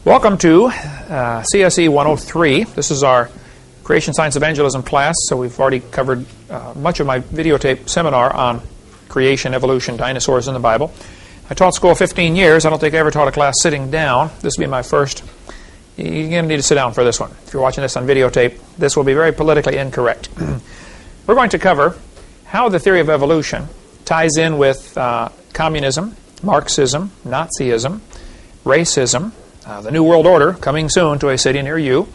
Welcome to CSE 103. This is our Creation Science Evangelism class, so we've already covered much of my videotape seminar on creation, evolution, dinosaurs in the Bible. I taught school 15 years. I don't think I ever taught a class sitting down. This will be my first. You're going to need to sit down for this one. If you're watching this on videotape, this will be very politically incorrect. We're going to cover how the theory of evolution ties in with communism, Marxism, Nazism, racism, the New World Order coming soon to a city near you.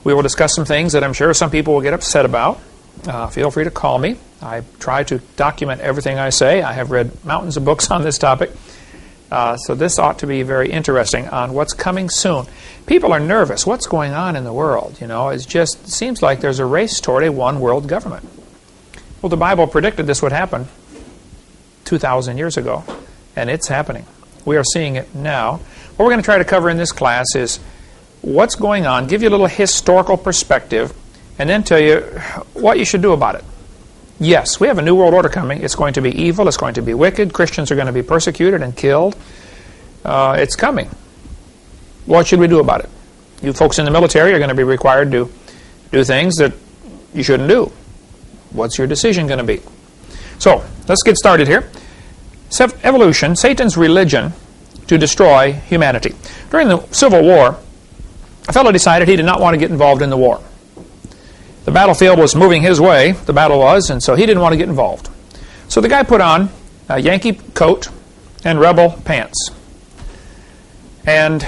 We will discuss some things that I'm sure some people will get upset about. Feel free to call me. I try to document everything I say. I have read mountains of books on this topic. So this ought to be very interesting on what's coming soon. People are nervous. What's going on in the world? You know, it seems like there's a race toward a one world government. Well, the Bible predicted this would happen 2,000 years ago, and it's happening. We are seeing it now. What we're going to try to cover in this class is what's going on, give you a little historical perspective, and then tell you what you should do about it. Yes, we have a new world order coming. It's going to be evil. It's going to be wicked. Christians are going to be persecuted and killed. It's coming. What should we do about it? You folks in the military are going to be required to do things that you shouldn't do. What's your decision going to be? So, let's get started here. Evolution, Satan's religion to destroy humanity. During the Civil War, a fellow decided he did not want to get involved in the war. The battlefield was moving his way, the battle was, and so he didn't want to get involved. So the guy put on a Yankee coat and rebel pants and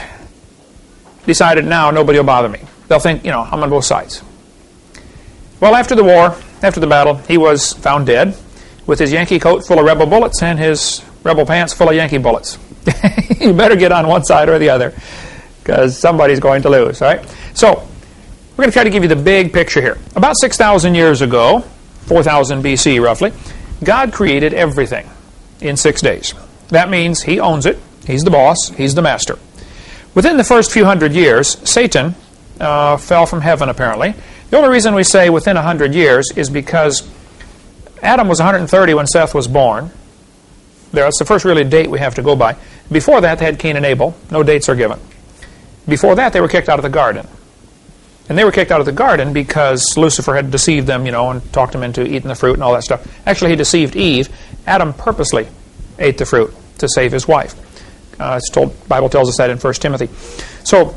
decided, now nobody will bother me. They'll think, you know, I'm on both sides. Well, after the war, after the battle, he was found dead with his Yankee coat full of rebel bullets and his rebel pants full of Yankee bullets. You better get on one side or the other, because somebody's going to lose, all right? So, we're going to try to give you the big picture here. About 6,000 years ago, 4,000 BC roughly, God created everything in 6 days. That means He owns it. He's the boss. He's the master. Within the first few hundred years, Satan fell from heaven, apparently. The only reason we say within 100 years is because Adam was 130 when Seth was born. That's the first really date we have to go by. Before that, they had Cain and Abel. No dates are given. Before that, they were kicked out of the garden. And they were kicked out of the garden because Lucifer had deceived them, you know, and talked them into eating the fruit and all that stuff. Actually, he deceived Eve. Adam purposely ate the fruit to save his wife. The Bible tells us that in 1 Timothy. So,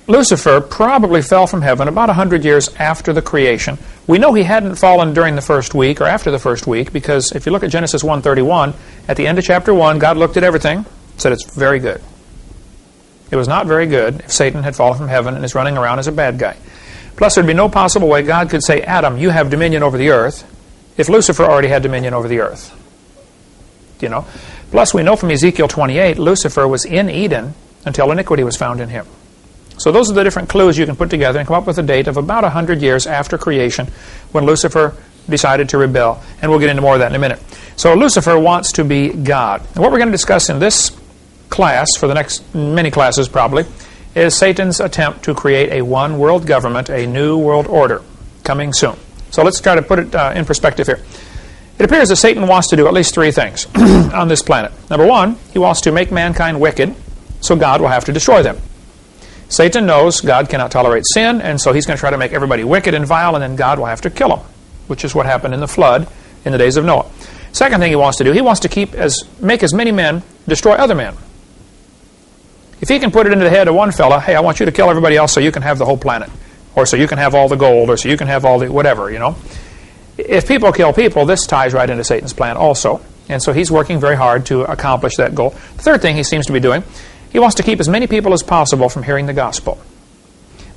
Lucifer probably fell from heaven about 100 years after the creation. We know he hadn't fallen during the first week or after the first week, because if you look at Genesis 1:31, at the end of chapter 1, God looked at everything, said it's very good. It was not very good if Satan had fallen from heaven and is running around as a bad guy. Plus, there'd be no possible way God could say, Adam, you have dominion over the earth, if Lucifer already had dominion over the earth. You know? Plus, we know from Ezekiel 28, Lucifer was in Eden until iniquity was found in him. So those are the different clues you can put together and come up with a date of about 100 years after creation when Lucifer decided to rebel. And we'll get into more of that in a minute. So Lucifer wants to be God. And what we're going to discuss in this class, for the next many classes probably, is Satan's attempt to create a one world government, a new world order, coming soon. So let's try to put it in perspective here. It appears that Satan wants to do at least three things on this planet. Number one, he wants to make mankind wicked, so God will have to destroy them. Satan knows God cannot tolerate sin, and so he's going to try to make everybody wicked and vile, and then God will have to kill them, which is what happened in the flood in the days of Noah. Second thing he wants to do, he wants to make as many men destroy other men. If he can put it into the head of one fella, hey, I want you to kill everybody else so you can have the whole planet, or so you can have all the gold, or so you can have all the whatever, you know. If people kill people, this ties right into Satan's plan also, and so he's working very hard to accomplish that goal. The third thing he seems to be doing, he wants to keep as many people as possible from hearing the gospel.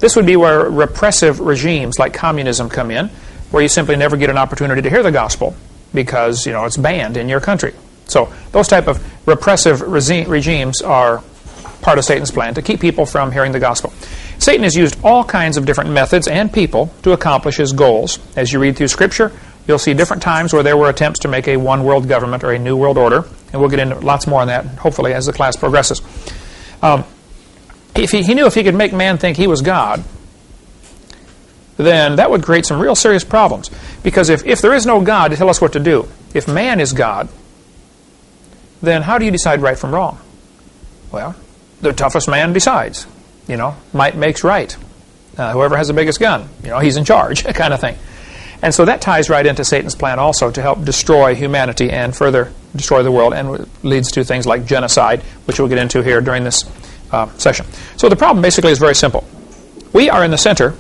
This would be where repressive regimes like communism come in, where you simply never get an opportunity to hear the gospel because, you know, it's banned in your country. So those type of repressive regimes are part of Satan's plan to keep people from hearing the gospel. Satan has used all kinds of different methods and people to accomplish his goals. As you read through Scripture, you'll see different times where there were attempts to make a one world government or a new world order, and we'll get into lots more on that, hopefully, as the class progresses. If he knew if he could make man think he was God, then that would create some real serious problems. Because if there is no God to tell us what to do, if man is God, then how do you decide right from wrong? Well, the toughest man decides. Might makes right. Whoever has the biggest gun, he's in charge, kind of thing. And so that ties right into Satan's plan also to help destroy humanity and further destroy the world, and leads to things like genocide, which we'll get into here during this session. So the problem basically is very simple. We are in the center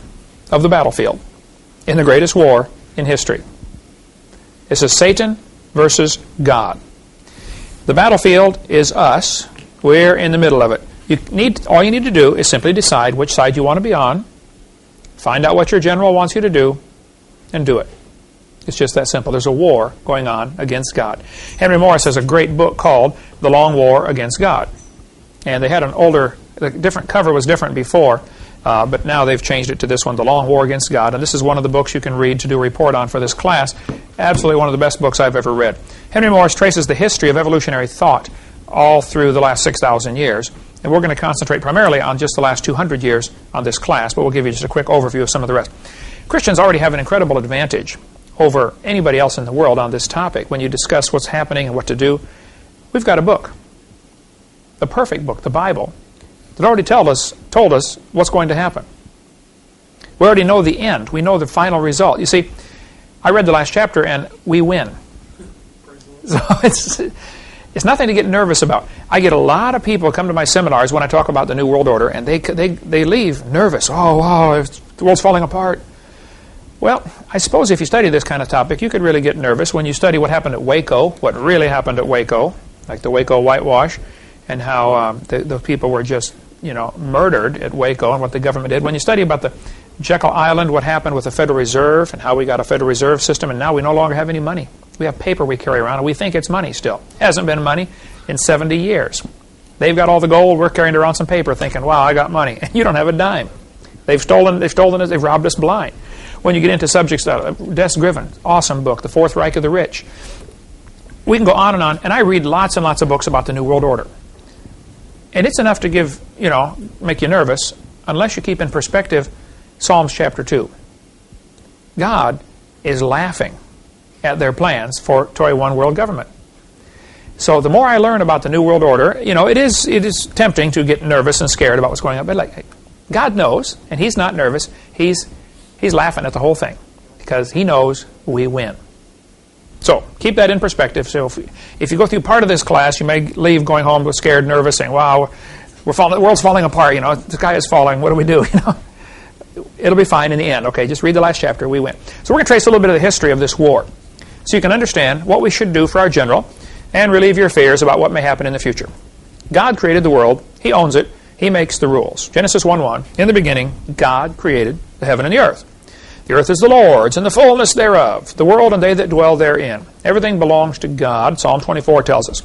of the battlefield in the greatest war in history. This is Satan versus God. The battlefield is us. We're in the middle of it. All you need to do is simply decide which side you want to be on, find out what your general wants you to do, and do it. It's just that simple. There's a war going on against God. Henry Morris has a great book called The Long War Against God. And they had the different cover was different before, but now they've changed it to this one, The Long War Against God. And this is one of the books you can read to do a report on for this class. Absolutely one of the best books I've ever read. Henry Morris traces the history of evolutionary thought all through the last 6,000 years. And we're going to concentrate primarily on just the last 200 years on this class, but we'll give you just a quick overview of some of the rest. Christians already have an incredible advantage over anybody else in the world on this topic. When you discuss what's happening and what to do, we've got a book, the perfect book, the Bible, that already told us what's going to happen. We already know the end. We know the final result. You see, I read the last chapter and we win. So it's nothing to get nervous about. I get a lot of people come to my seminars when I talk about the New World Order, and they leave nervous. Oh, wow, the world's falling apart. Well, I suppose if you study this kind of topic, you could really get nervous when you study what happened at Waco, what really happened at Waco, like the Waco whitewash, and how the people were just, murdered at Waco, and what the government did. When you study about the Jekyll Island, what happened with the Federal Reserve, and how we got a Federal Reserve system, and now we no longer have any money. We have paper we carry around, and we think it's money still. It hasn't been money in 70 years. They've got all the gold, we're carrying around some paper thinking, wow, I got money. And you don't have a dime. They've stolen us, they've robbed us blind. When you get into subjects, Des Griven, awesome book, The Fourth Reich of the Rich. We can go on, and I read lots and lots of books about the New World Order. And it's enough to make you nervous, unless you keep in perspective Psalms chapter 2. God is laughing at their plans for a one world government. So the more I learn about the New World Order, it is tempting to get nervous and scared about what's going on. But God knows, and He's not nervous. He's laughing at the whole thing because He knows we win. So keep that in perspective. So if you go through part of this class, you may leave going home scared, nervous, saying, "Wow, the world's falling apart. The sky is falling. What do we do?" It'll be fine in the end. Okay, just read the last chapter. We win. So we're going to trace a little bit of the history of this war, so you can understand what we should do for our general and relieve your fears about what may happen in the future. God created the world. He owns it. He makes the rules. Genesis 1:1. In the beginning, God created the heaven and the earth. The earth is the Lord's, and the fullness thereof, the world and they that dwell therein. Everything belongs to God, Psalm 24 tells us.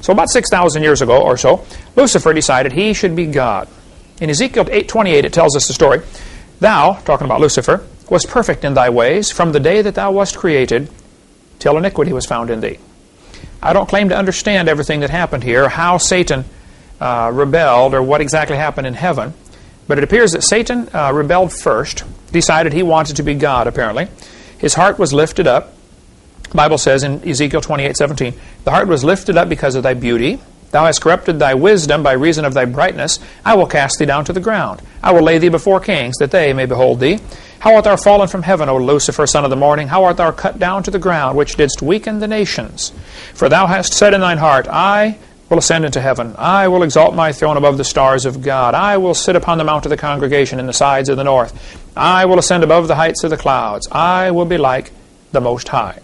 So about 6,000 years ago or so, Lucifer decided he should be God. In Ezekiel 8:28, it tells us the story. Thou, talking about Lucifer, wast perfect in thy ways from the day that thou wast created, till iniquity was found in thee. I don't claim to understand everything that happened here, how Satan rebelled, or what exactly happened in heaven. But it appears that Satan rebelled first, decided he wanted to be God, apparently. His heart was lifted up. The Bible says in Ezekiel 28:17, the heart was lifted up because of thy beauty. Thou hast corrupted thy wisdom by reason of thy brightness. I will cast thee down to the ground. I will lay thee before kings, that they may behold thee. How art thou fallen from heaven, O Lucifer, son of the morning? How art thou cut down to the ground, which didst weaken the nations? For thou hast said in thine heart, I will ascend into heaven. I will exalt my throne above the stars of God. I will sit upon the mount of the congregation in the sides of the north. I will ascend above the heights of the clouds. I will be like the Most High.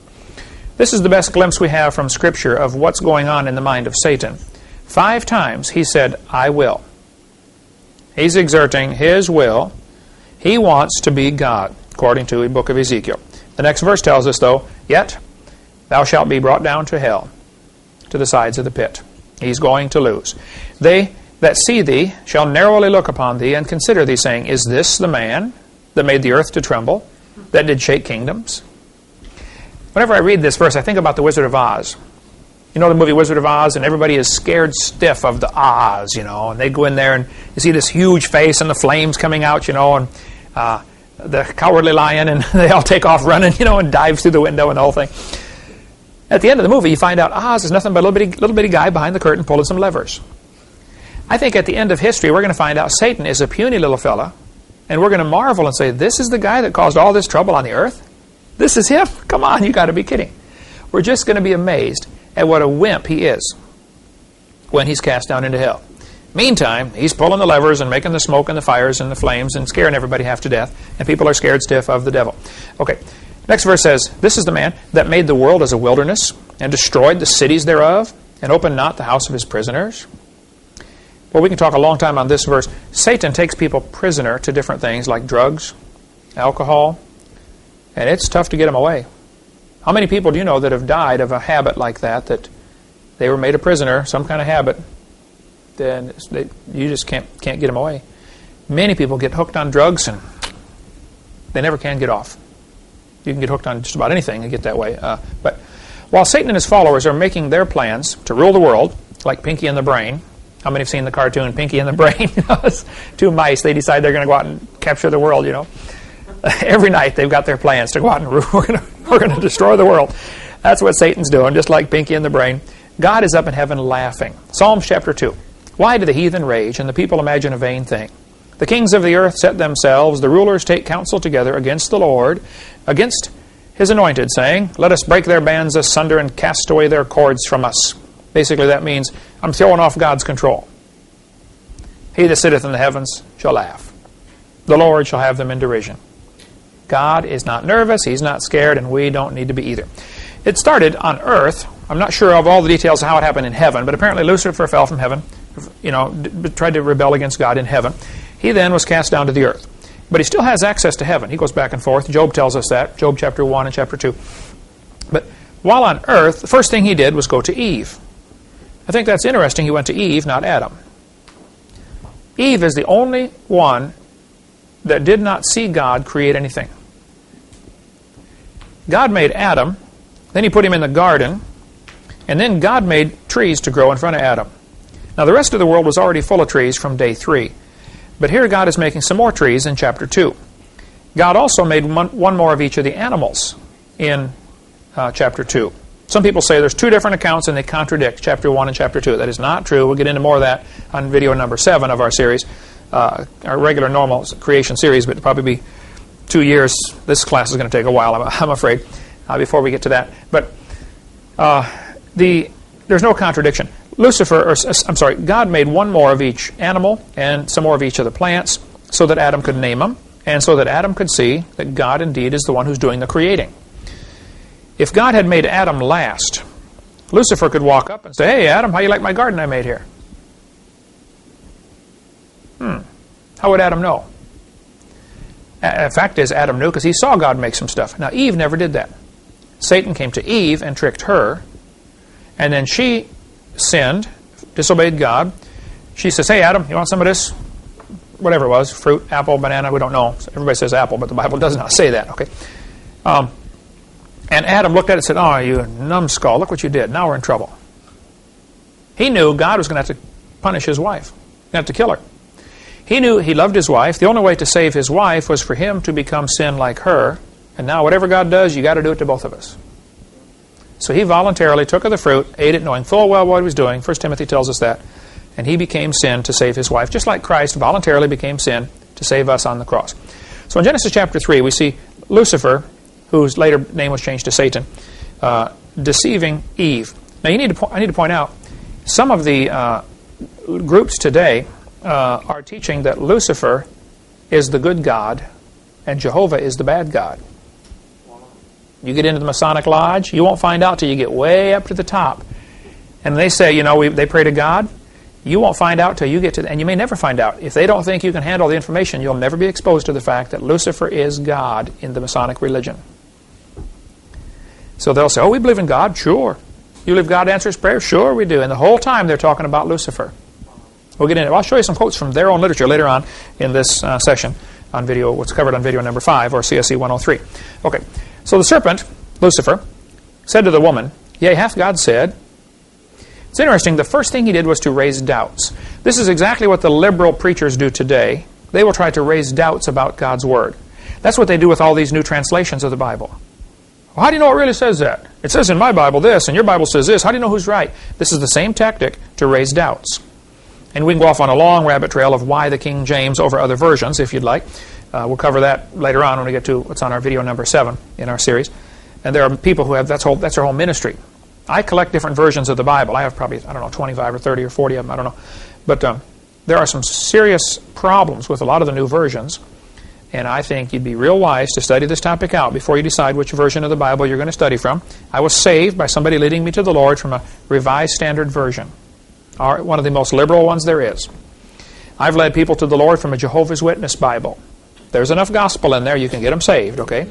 This is the best glimpse we have from Scripture of what's going on in the mind of Satan. 5 times he said, I will. He's exerting his will. He wants to be God, according to the book of Ezekiel. The next verse tells us, though, yet thou shalt be brought down to hell, to the sides of the pit. He's going to lose. They that see thee shall narrowly look upon thee and consider thee, saying, is this the man that made the earth to tremble, that did shake kingdoms? Whenever I read this verse, I think about the Wizard of Oz. You know the movie Wizard of Oz, and everybody is scared stiff of the Oz, and they go in there and you see this huge face and the flames coming out, and the cowardly lion, and they all take off running, and dive through the window and the whole thing. At the end of the movie, you find out Oz is nothing but a little bitty guy behind the curtain pulling some levers. I think at the end of history, we're going to find out Satan is a puny little fella, and we're going to marvel and say, this is the guy that caused all this trouble on the earth? This is him? Come on, you got to be kidding. We're just going to be amazed at what a wimp he is when he's cast down into hell. Meantime, he's pulling the levers and making the smoke and the fires and the flames and scaring everybody half to death, and people are scared stiff of the devil. Okay, next verse says, this is the man that made the world as a wilderness and destroyed the cities thereof and opened not the house of his prisoners. Well, we can talk a long time on this verse. Satan takes people prisoner to different things like drugs, alcohol, and it's tough to get them away. How many people do you know that have died of a habit like that, that they were made a prisoner, some kind of habit, then you just can't get them away. Many people get hooked on drugs and they never can get off. You can get hooked on just about anything and get that way. But while Satan and his followers are making their plans to rule the world, like Pinky and the Brain, how many have seen the cartoon Pinky and the Brain? It's two mice. They decide they're going to go out and capture the world, Every night they've got their plans to go out and rule. We're going to destroy the world. That's what Satan's doing, just like Pinky and the Brain. God is up in heaven laughing. Psalms chapter 2. Why do the heathen rage and the people imagine a vain thing? The kings of the earth set themselves, the rulers take counsel together against the Lord, against his anointed, saying, let us break their bands asunder and cast away their cords from us. Basically that means, I'm throwing off God's control. He that sitteth in the heavens shall laugh. The Lord shall have them in derision. God is not nervous, he's not scared, and we don't need to be either. It started on earth. I'm not sure of all the details of how it happened in heaven, but apparently Lucifer fell from heaven, tried to rebel against God in heaven. He then was cast down to the earth. But he still has access to heaven. He goes back and forth. Job tells us that, Job chapter 1 and chapter 2. But while on earth, the first thing he did was go to Eve. I think that's interesting. He went to Eve, not Adam. Eve is the only one that did not see God create anything. God made Adam, then he put him in the garden, and then God made trees to grow in front of Adam. Now the rest of the world was already full of trees from day 3. But here God is making some more trees in chapter 2. God also made one more of each of the animals in chapter 2. Some people say there's 2 different accounts and they contradict chapter 1 and chapter 2. That is not true. We'll get into more of that on video number 7 of our series, our regular normal creation series, but it'll probably be 2 years. This class is going to take a while, I'm afraid, before we get to that. But there's no contradiction. God made one more of each animal and some more of each of the plants so that Adam could name them and so that Adam could see that God indeed is the one who's doing the creating. If God had made Adam last, Lucifer could walk up and say, hey, Adam, how you like my garden I made here? How would Adam know? The fact is, Adam knew because he saw God make some stuff. Now, Eve never did that. Satan came to Eve and tricked her, and then she sinned, disobeyed God. She says, hey, Adam, you want some of this? Whatever it was, fruit, apple, banana, we don't know. Everybody says apple, but the Bible does not say that. Okay. And Adam looked at it and said, oh, you numbskull, look what you did. Now we're in trouble. He knew God was going to have to punish his wife. Going to have to kill her. He knew he loved his wife. The only way to save his wife was for him to become sin like her. And now whatever God does, you got to do it to both of us. So he voluntarily took of the fruit, ate it, knowing full well what he was doing. 1 Timothy tells us that. And he became sin to save his wife, just like Christ voluntarily became sin to save us on the cross. So in Genesis chapter 3, we see Lucifer, whose later name was changed to Satan, deceiving Eve. Now I need to point out, some of the groups today are teaching that Lucifer is the good God and Jehovah is the bad God. You get into the Masonic Lodge, you won't find out till you get way up to the top. And they say, they pray to God. You won't find out till you get to and you may never find out. If they don't think you can handle the information, you'll never be exposed to the fact that Lucifer is God in the Masonic religion. So they'll say, oh, we believe in God. Sure. You believe God answers prayer? Sure, we do. And the whole time they're talking about Lucifer. We'll get into it. I'll show you some quotes from their own literature later on in this session on video, what's covered on video number 5, or CSE 103. Okay. So the serpent, Lucifer, said to the woman, yea, hath God said. It's interesting, the first thing he did was to raise doubts. This is exactly what the liberal preachers do today. They will try to raise doubts about God's Word. That's what they do with all these new translations of the Bible. Well, how do you know it really says that? It says in my Bible this, and your Bible says this. How do you know who's right? This is the same tactic to raise doubts. And we can go off on a long rabbit trail of why the King James over other versions, if you'd like. We'll cover that later on when we get to what's on our video number 7 in our series. And there are people who have, that's their whole ministry. I collect different versions of the Bible. I have probably, 25 or 30 or 40 of them, I don't know. But there are some serious problems with a lot of the new versions. And I think you'd be real wise to study this topic out before you decide which version of the Bible you're going to study from. I was saved by somebody leading me to the Lord from a Revised Standard Version, one of the most liberal ones there is. I've led people to the Lord from a Jehovah's Witness Bible. There's enough gospel in there, you can get them saved, okay?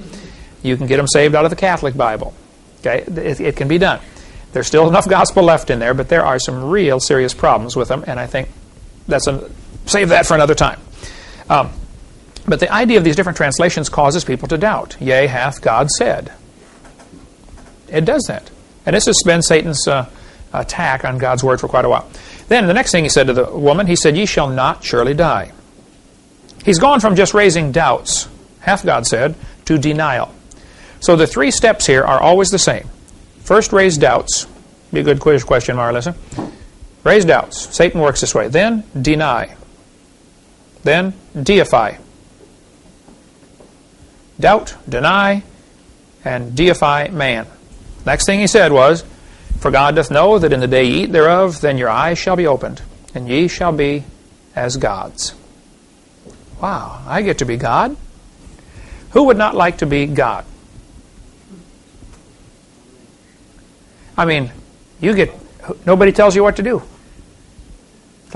You can get them saved out of the Catholic Bible, okay? It can be done. There's still enough gospel left in there, but there are some real serious problems with them, and I think save that for another time. But the idea of these different translations causes people to doubt. Yea, hath God said. It does that. And this has been Satan's attack on God's word for quite a while. Then the next thing he said to the woman, he said, ye shall not surely die. He's gone from just raising doubts, hath God said, to denial. So the 3 steps here are always the same. First, raise doubts. Be a good quiz question, Marlissa. Raise doubts. Satan works this way. Then, deny. Then, deify. Doubt, deny, and deify man. Next thing he said was, for God doth know that in the day ye eat thereof, then your eyes shall be opened, and ye shall be as gods. Wow, I get to be God? Who would not like to be God? I mean, nobody tells you what to do.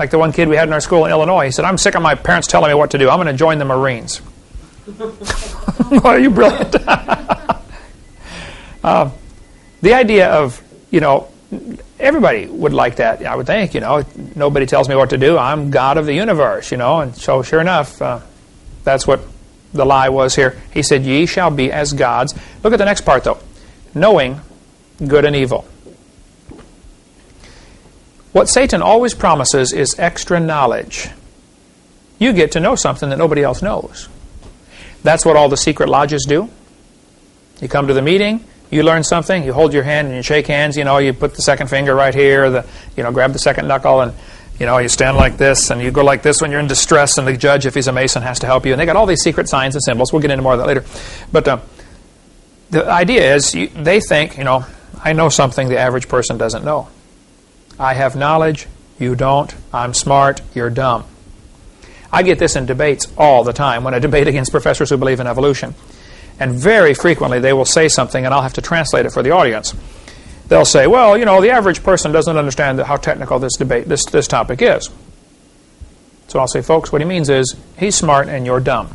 Like the one kid we had in our school in Illinois, he said, I'm sick of my parents telling me what to do. I'm going to join the Marines. Are you brilliant? The idea of, everybody would like that, I would think, nobody tells me what to do. I'm God of the universe, and so sure enough, that's what the lie was here. He said, ye shall be as gods. Look at the next part, though. Knowing good and evil. What Satan always promises is extra knowledge. You get to know something that nobody else knows. That's what all the secret lodges do. You come to the meeting, you learn something, you hold your hand and you shake hands, you put the second finger right here, grab the second knuckle, and you stand like this, and you go like this when you're in distress, and the judge, if he's a Mason, has to help you. And they got all these secret signs and symbols. We'll get into more of that later. But the idea is, they think, I know something the average person doesn't know. I have knowledge, you don't. I'm smart, you're dumb. I get this in debates all the time when I debate against professors who believe in evolution. And very frequently they will say something and I'll have to translate it for the audience. They'll say, well, the average person doesn't understand how technical this topic is. So I'll say, folks, what he means is, he's smart and you're dumb.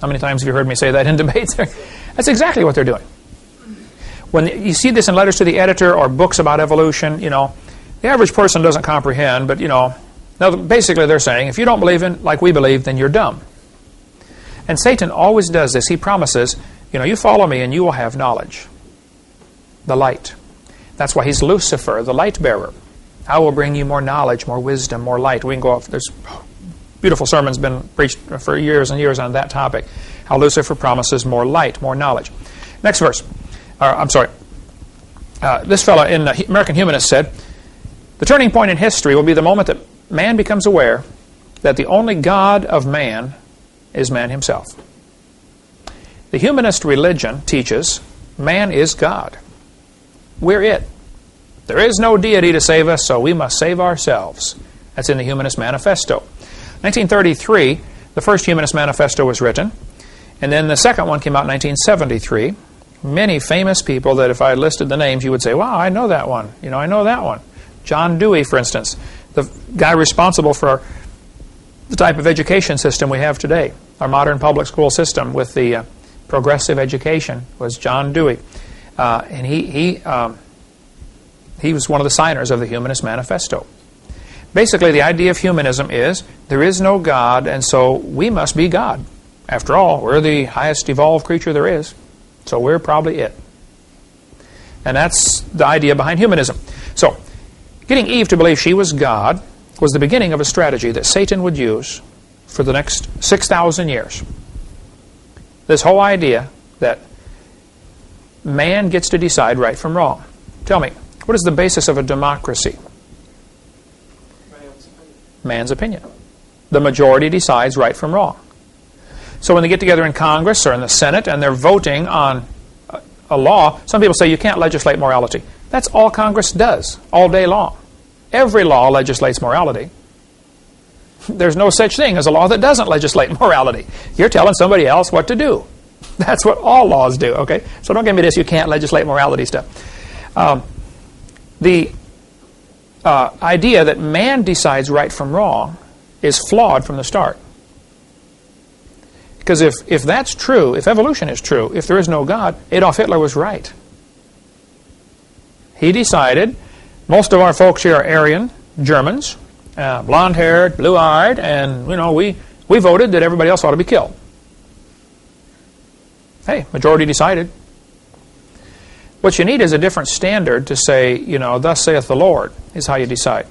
How many times have you heard me say that in debates? That's exactly what they're doing. When you see this in letters to the editor or books about evolution, the average person doesn't comprehend, but, now, basically they're saying, if you don't believe in like we believe, then you're dumb. And Satan always does this. He promises, you follow me and you will have knowledge. The light. That's why he's Lucifer, the light bearer. I will bring you more knowledge, more wisdom, more light. We can go off. There's beautiful sermons been preached for years and years on that topic. How Lucifer promises more light, more knowledge. Next verse. This fellow in American Humanist said, the turning point in history will be the moment that man becomes aware that the only God of man is man himself. The humanist religion teaches man is God. We're it. There is no deity to save us, so we must save ourselves. That's in the Humanist Manifesto. 1933, the first Humanist Manifesto was written, and then the second one came out in 1973. Many famous people that if I listed the names, you would say, wow, I know that one. I know that one. John Dewey, for instance, the guy responsible for the type of education system we have today. Our modern public school system with the progressive education was John Dewey. And he was one of the signers of the Humanist Manifesto. Basically, the idea of humanism is there is no God, and so we must be God. After all, we're the highest evolved creature there is, so we're probably it. And that's the idea behind humanism. So, getting Eve to believe she was God was the beginning of a strategy that Satan would use for the next 6,000 years. This whole idea that man gets to decide right from wrong. Tell me, what is the basis of a democracy? man's opinion. The majority decides right from wrong. So when they get together in Congress or in the Senate and they're voting on a law, some people say you can't legislate morality. That's all Congress does all day long. Every law legislates morality. There's no such thing as a law that doesn't legislate morality. You're telling somebody else what to do. That's what all laws do, okay? So don't give me this, you can't legislate morality stuff. The idea that man decides right from wrong is flawed from the start. Because if that's true, if evolution is true, if there is no God, Adolf Hitler was right. He decided, most of our folks here are Aryan Germans, blonde-haired, blue-eyed, and we voted that everybody else ought to be killed. Hey, majority decided. What you need is a different standard to say, thus saith the Lord, is how you decide.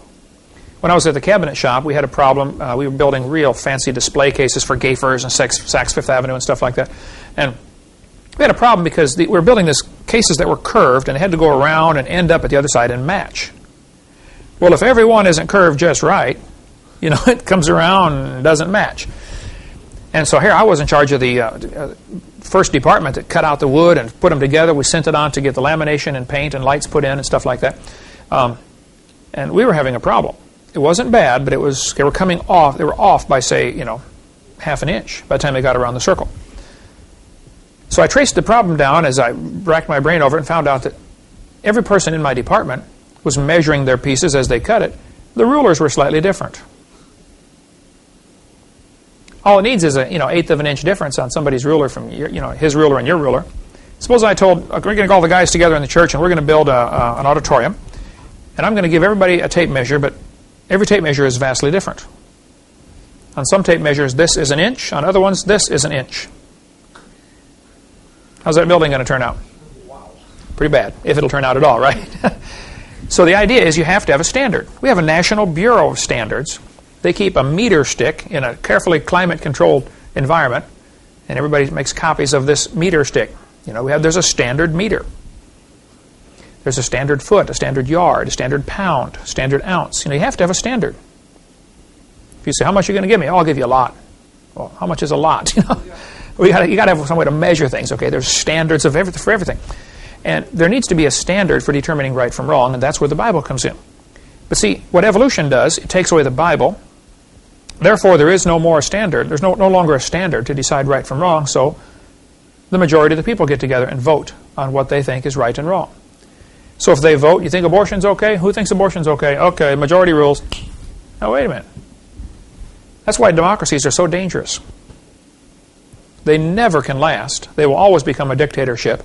When I was at the cabinet shop, we had a problem. We were building real fancy display cases for Gafers and Saks Fifth Avenue and stuff like that. And we had a problem because we were building these cases that were curved, and they had to go around and end up at the other side and match. Well, if every one isn't curved just right, it comes around and doesn't match. And so here I was in charge of the first department that cut out the wood and put them together. We sent it on to get the lamination and paint and lights put in and stuff like that. And we were having a problem. It wasn't bad, but they were coming off. They were off by, say, half an inch by the time they got around the circle. So I traced the problem down as I racked my brain over it and found out that every person in my department was measuring their pieces as they cut it. The rulers were slightly different. All it needs is a eighth of an inch difference on somebody's ruler from his ruler and your ruler. Suppose I told, we're going to get all the guys together in the church and we're going to build an auditorium, and I'm going to give everybody a tape measure, but every tape measure is vastly different. On some tape measures, this is an inch. On other ones, this is an inch. How's that building going to turn out? Wow. Pretty bad, if it'll turn out at all, right? So the idea is you have to have a standard. We have a National Bureau of Standards. They keep a meter stick in a carefully climate-controlled environment, and everybody makes copies of this meter stick. There's a standard meter. There's a standard foot, a standard yard, a standard pound, a standard ounce. You have to have a standard. If you say, how much are you going to give me? Oh, I'll give you a lot. Well, how much is a lot? You got to have some way to measure things. Okay, there's standards for everything. And there needs to be a standard for determining right from wrong, and that's where the Bible comes in. But see, what evolution does, it takes away the Bible. Therefore, there is no more standard. There's no longer a standard to decide right from wrong, so the majority of the people get together and vote on what they think is right and wrong. So if they vote, you think abortion's okay? Who thinks abortion's okay? Okay, majority rules. Now, wait a minute. That's why democracies are so dangerous. They never can last. They will always become a dictatorship.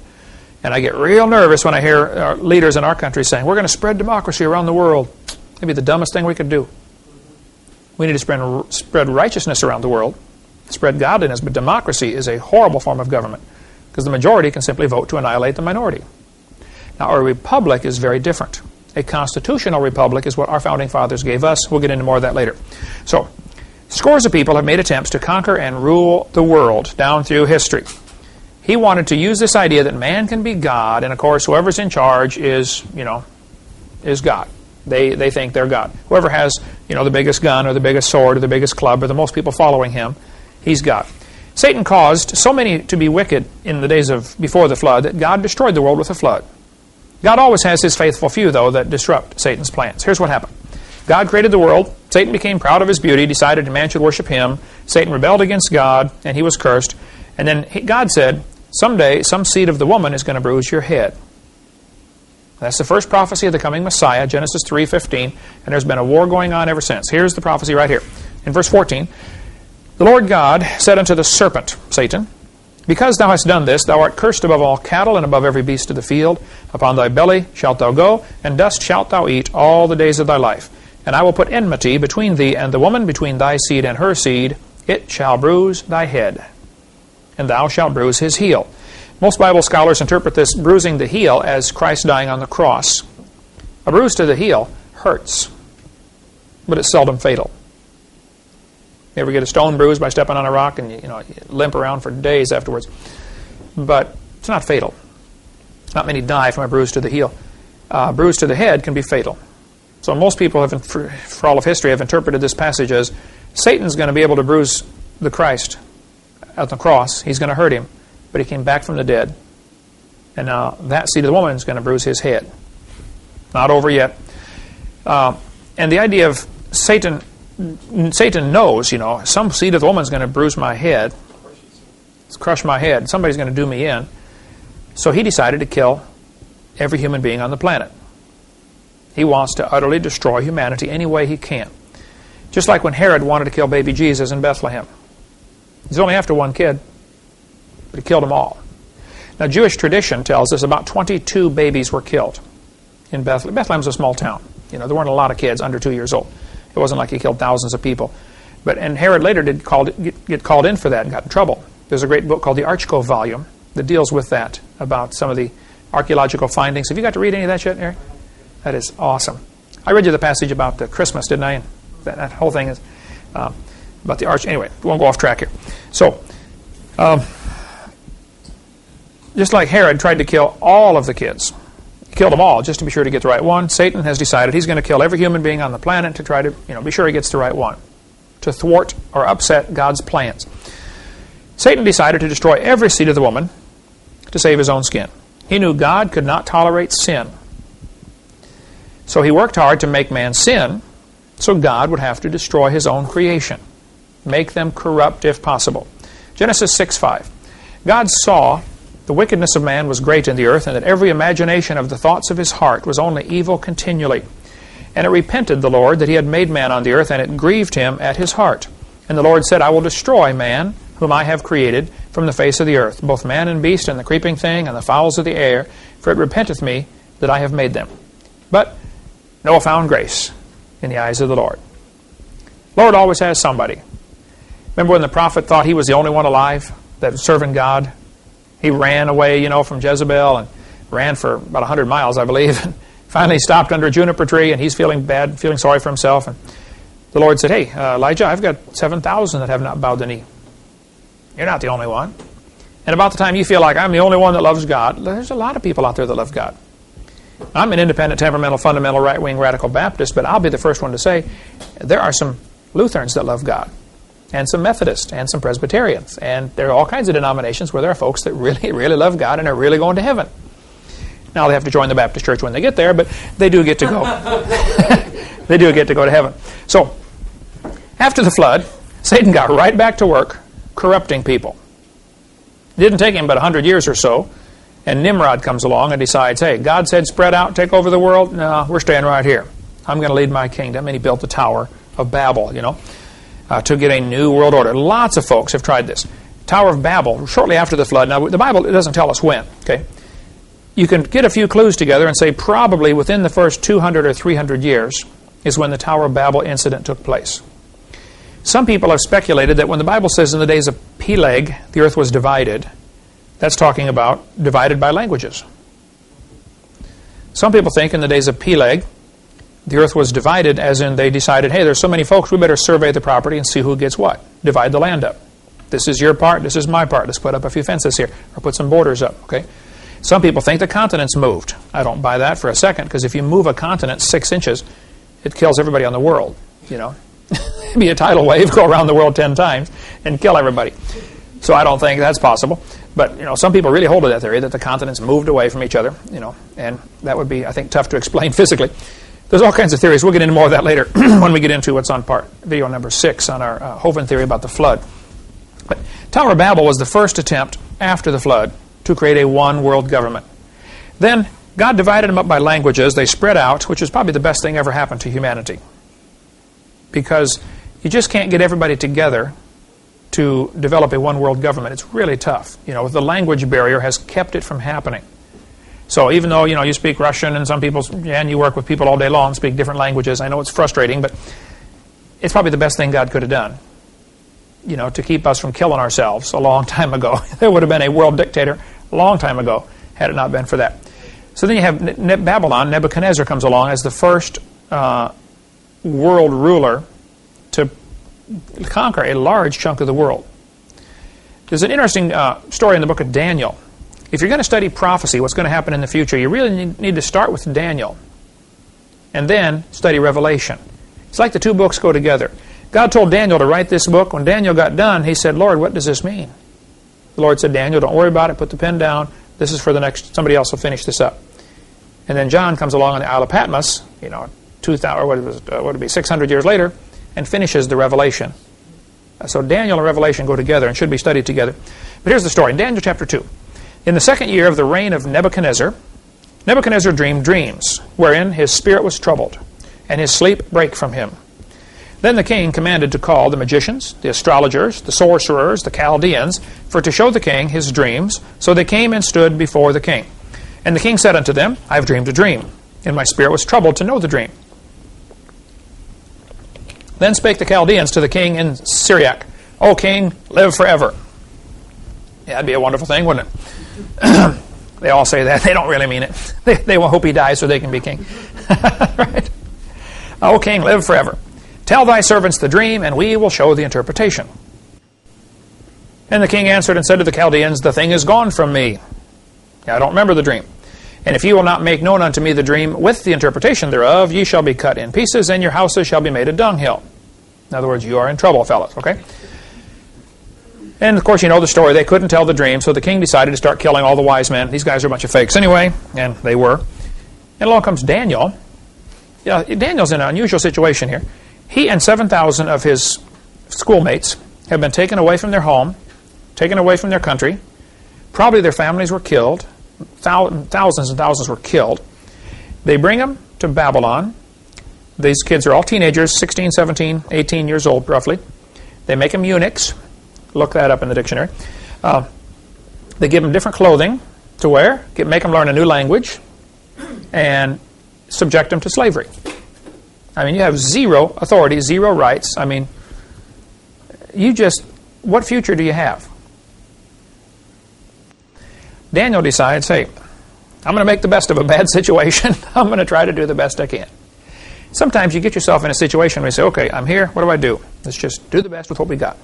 And I get real nervous when I hear leaders in our country saying, we're going to spread democracy around the world. It'd be the dumbest thing we could do. We need to spread righteousness around the world, spread godliness, but democracy is a horrible form of government because the majority can simply vote to annihilate the minority. Now, a republic is very different. A constitutional republic is what our founding fathers gave us. We'll get into more of that later. So, scores of people have made attempts to conquer and rule the world down through history. He wanted to use this idea that man can be God, and of course, whoever's in charge is God. They think they're God. Whoever has, the biggest gun or the biggest sword or the biggest club or the most people following him, he's God. Satan caused so many to be wicked in the days of before the flood that God destroyed the world with a flood. God always has his faithful few, though, that disrupt Satan's plans. Here's what happened. God created the world. Satan became proud of his beauty, decided man should worship him. Satan rebelled against God, and he was cursed. And then God said, someday some seed of the woman is going to bruise your head. That's the first prophecy of the coming Messiah, Genesis 3:15, and there's been a war going on ever since. Here's the prophecy right here. In verse 14, the Lord God said unto the serpent, Satan, because thou hast done this, thou art cursed above all cattle and above every beast of the field. Upon thy belly shalt thou go, and dust shalt thou eat all the days of thy life. And I will put enmity between thee and the woman, between thy seed and her seed. It shall bruise thy head, and thou shalt bruise his heel. Most Bible scholars interpret this bruising the heel as Christ dying on the cross. A bruise to the heel hurts, but it's seldom fatal. You ever get a stone bruise by stepping on a rock and you limp around for days afterwards? But it's not fatal. Not many die from a bruise to the heel. A bruise to the head can be fatal. So most people have, for all of history, have interpreted this passage as Satan's going to be able to bruise the Christ at the cross. He's going to hurt him, but he came back from the dead. And now that seed of the woman is going to bruise his head. Not over yet. And the idea of Satan knows, some seed of the woman is going to bruise my head, crush my head. Somebody's going to do me in. So he decided to kill every human being on the planet. He wants to utterly destroy humanity any way he can. Just like when Herod wanted to kill baby Jesus in Bethlehem. He's only after one kid, but he killed them all. Now, Jewish tradition tells us about 22 babies were killed in Bethlehem. Bethlehem's a small town. There weren't a lot of kids under 2 years old. It wasn't like he killed thousands of people. And Herod later did get called in for that and got in trouble. There's a great book called the Archko volume that deals with that, about some of the archaeological findings. Have you got to read any of that yet, Eric? That is awesome. I read you the passage about the Christmas, didn't I? And that whole thing is about the arch. Anyway, we won't go off track here. So, just like Herod tried to kill all of the kids, he killed them all just to be sure to get the right one. Satan has decided he's going to kill every human being on the planet to try to, be sure he gets the right one, to thwart or upset God's plans. Satan decided to destroy every seed of the woman to save his own skin. He knew God could not tolerate sin. So he worked hard to make man sin, so God would have to destroy his own creation, make them corrupt if possible. Genesis 6:5. God saw the wickedness of man was great in the earth, and that every imagination of the thoughts of his heart was only evil continually. And it repented the Lord that he had made man on the earth, and it grieved him at his heart. And the Lord said, I will destroy man, whom I have created, from the face of the earth, both man and beast, and the creeping thing, and the fowls of the air, for it repenteth me that I have made them. But Noah found grace in the eyes of the Lord. Lord always has somebody. Remember when the prophet thought he was the only one alive that was serving God? He ran away, from Jezebel, and ran for about 100 miles, I believe. And finally stopped under a juniper tree, and he's feeling bad, feeling sorry for himself. And the Lord said, hey, Elijah, I've got 7,000 that have not bowed the knee. You're not the only one. And about the time you feel like I'm the only one that loves God, there's a lot of people out there that love God. I'm an independent, temperamental, fundamental, right-wing, radical Baptist, but I'll be the first one to say there are some Lutherans that love God, and some Methodists, and some Presbyterians, and there are all kinds of denominations where there are folks that really, really love God and are really going to heaven. Now they have to join the Baptist church when they get there, but they do get to go. They do get to go to heaven. So, after the flood, Satan got right back to work corrupting people. It didn't take him but 100 years or so, and Nimrod comes along and decides, hey, God said spread out, take over the world. No, we're staying right here. I'm going to lead my kingdom. And he built the Tower of Babel, to get a new world order. Lots of folks have tried this. Tower of Babel, shortly after the flood. Now, the Bible doesn't tell us when. Okay, you can get a few clues together and say probably within the first 200 or 300 years is when the Tower of Babel incident took place. Some people have speculated that when the Bible says in the days of Peleg, the earth was divided, that's talking about divided by languages. Some people think in the days of Peleg, the earth was divided as in they decided, hey, there's so many folks, we better survey the property and see who gets what. Divide the land up. This is your part, this is my part. Let's put up a few fences here, or put some borders up. Okay. Some people think the continents moved. I don't buy that for a second, because if you move a continent 6 inches, it kills everybody on the world. It'd be a tidal wave, go around the world 10 times, and kill everybody. So I don't think that's possible. But, some people really hold to that theory that the continents moved away from each other, and that would be, I think, tough to explain physically. There's all kinds of theories. We'll get into more of that later when we get into what's on video number 6 on our Hovind theory about the flood. But Tower of Babel was the first attempt after the flood to create a one world government. Then God divided them up by languages. They spread out, which is probably the best thing ever happened to humanity. Because you just can't get everybody together to develop a one world government. It's really tough. The language barrier has kept it from happening. So even though, you speak Russian and some people, and you work with people all day long, speak different languages, I know it's frustrating, but it's probably the best thing God could have done, to keep us from killing ourselves a long time ago. There would have been a world dictator a long time ago had it not been for that. So then you have Babylon. Nebuchadnezzar comes along as the first world ruler to conquer a large chunk of the world. There's an interesting story in the book of Daniel. If you're going to study prophecy, what's going to happen in the future, you really need to start with Daniel. and then study Revelation. It's like the two books go together. God told Daniel to write this book. When Daniel got done, he said, Lord, what does this mean? The Lord said, Daniel, don't worry about it. Put the pen down. This is for the next, somebody else will finish this up. And then John comes along on the Isle of Patmos, 2,000, or what would it be, 600 years later, and finishes the Revelation. So Daniel and Revelation go together and should be studied together. But here's the story. In Daniel chapter 2, in the second year of the reign of Nebuchadnezzar, Nebuchadnezzar dreamed dreams, wherein his spirit was troubled, and his sleep brake from him. Then the king commanded to call the magicians, the astrologers, the sorcerers, the Chaldeans, for to show the king his dreams. So they came and stood before the king. And the king said unto them, I have dreamed a dream, and my spirit was troubled to know the dream. Then spake the Chaldeans to the king in Syriac, O king, live forever. Yeah, that'd be a wonderful thing, wouldn't it? They all say that. They don't really mean it. They will hope he dies so they can be king. Right? O king, live forever. Tell thy servants the dream, and we will show the interpretation. And the king answered and said to the Chaldeans, The thing is gone from me. I don't remember the dream. And if ye will not make known unto me the dream with the interpretation thereof, ye shall be cut in pieces, and your houses shall be made a dunghill. In other words, you are in trouble, fellas, okay? And, of course, you know the story. They couldn't tell the dream, so the king decided to start killing all the wise men. These guys are a bunch of fakes anyway, and they were. And along comes Daniel. Yeah, Daniel's in an unusual situation here. He and 7,000 of his schoolmates have been taken away from their home, taken away from their country. Probably their families were killed. Thousands and thousands were killed. They bring them to Babylon. These kids are all teenagers, 16, 17, 18 years old, roughly. They make them eunuchs. Look that up in the dictionary. They give them different clothing to wear, make them learn a new language, and subject them to slavery. I mean, you have zero authority, zero rights. I mean, what future do you have? Daniel decides, hey, I'm going to make the best of a bad situation. I'm going to try to do the best I can. Sometimes you get yourself in a situation where you say, okay, I'm here, what do I do? Let's just do the best with what we got.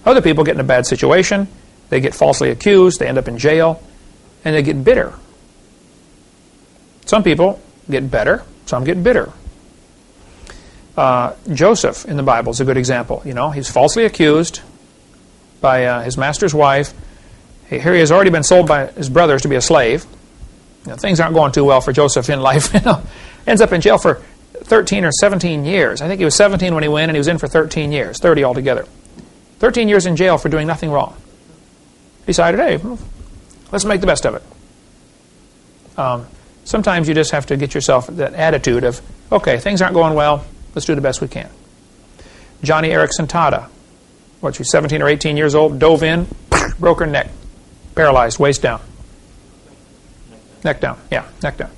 Other people get in a bad situation, they get falsely accused, they end up in jail, and they get bitter. Some people get better, some get bitter. Joseph in the Bible is a good example. He's falsely accused by his master's wife. Here he has already been sold by his brothers to be a slave. Things aren't going too well for Joseph in life. Ends up in jail for 13 or 17 years. I think he was 17 when he went, and he was in for 13 years, 30 altogether. 13 years in jail for doing nothing wrong. Decided, hey, let's make the best of it. Sometimes you just have to get yourself that attitude of, okay, things aren't going well, let's do the best we can. Johnny Erickson Tada, she's 17 or 18 years old, dove in, broke her neck, paralyzed, waist down. Neck down, yeah, neck down.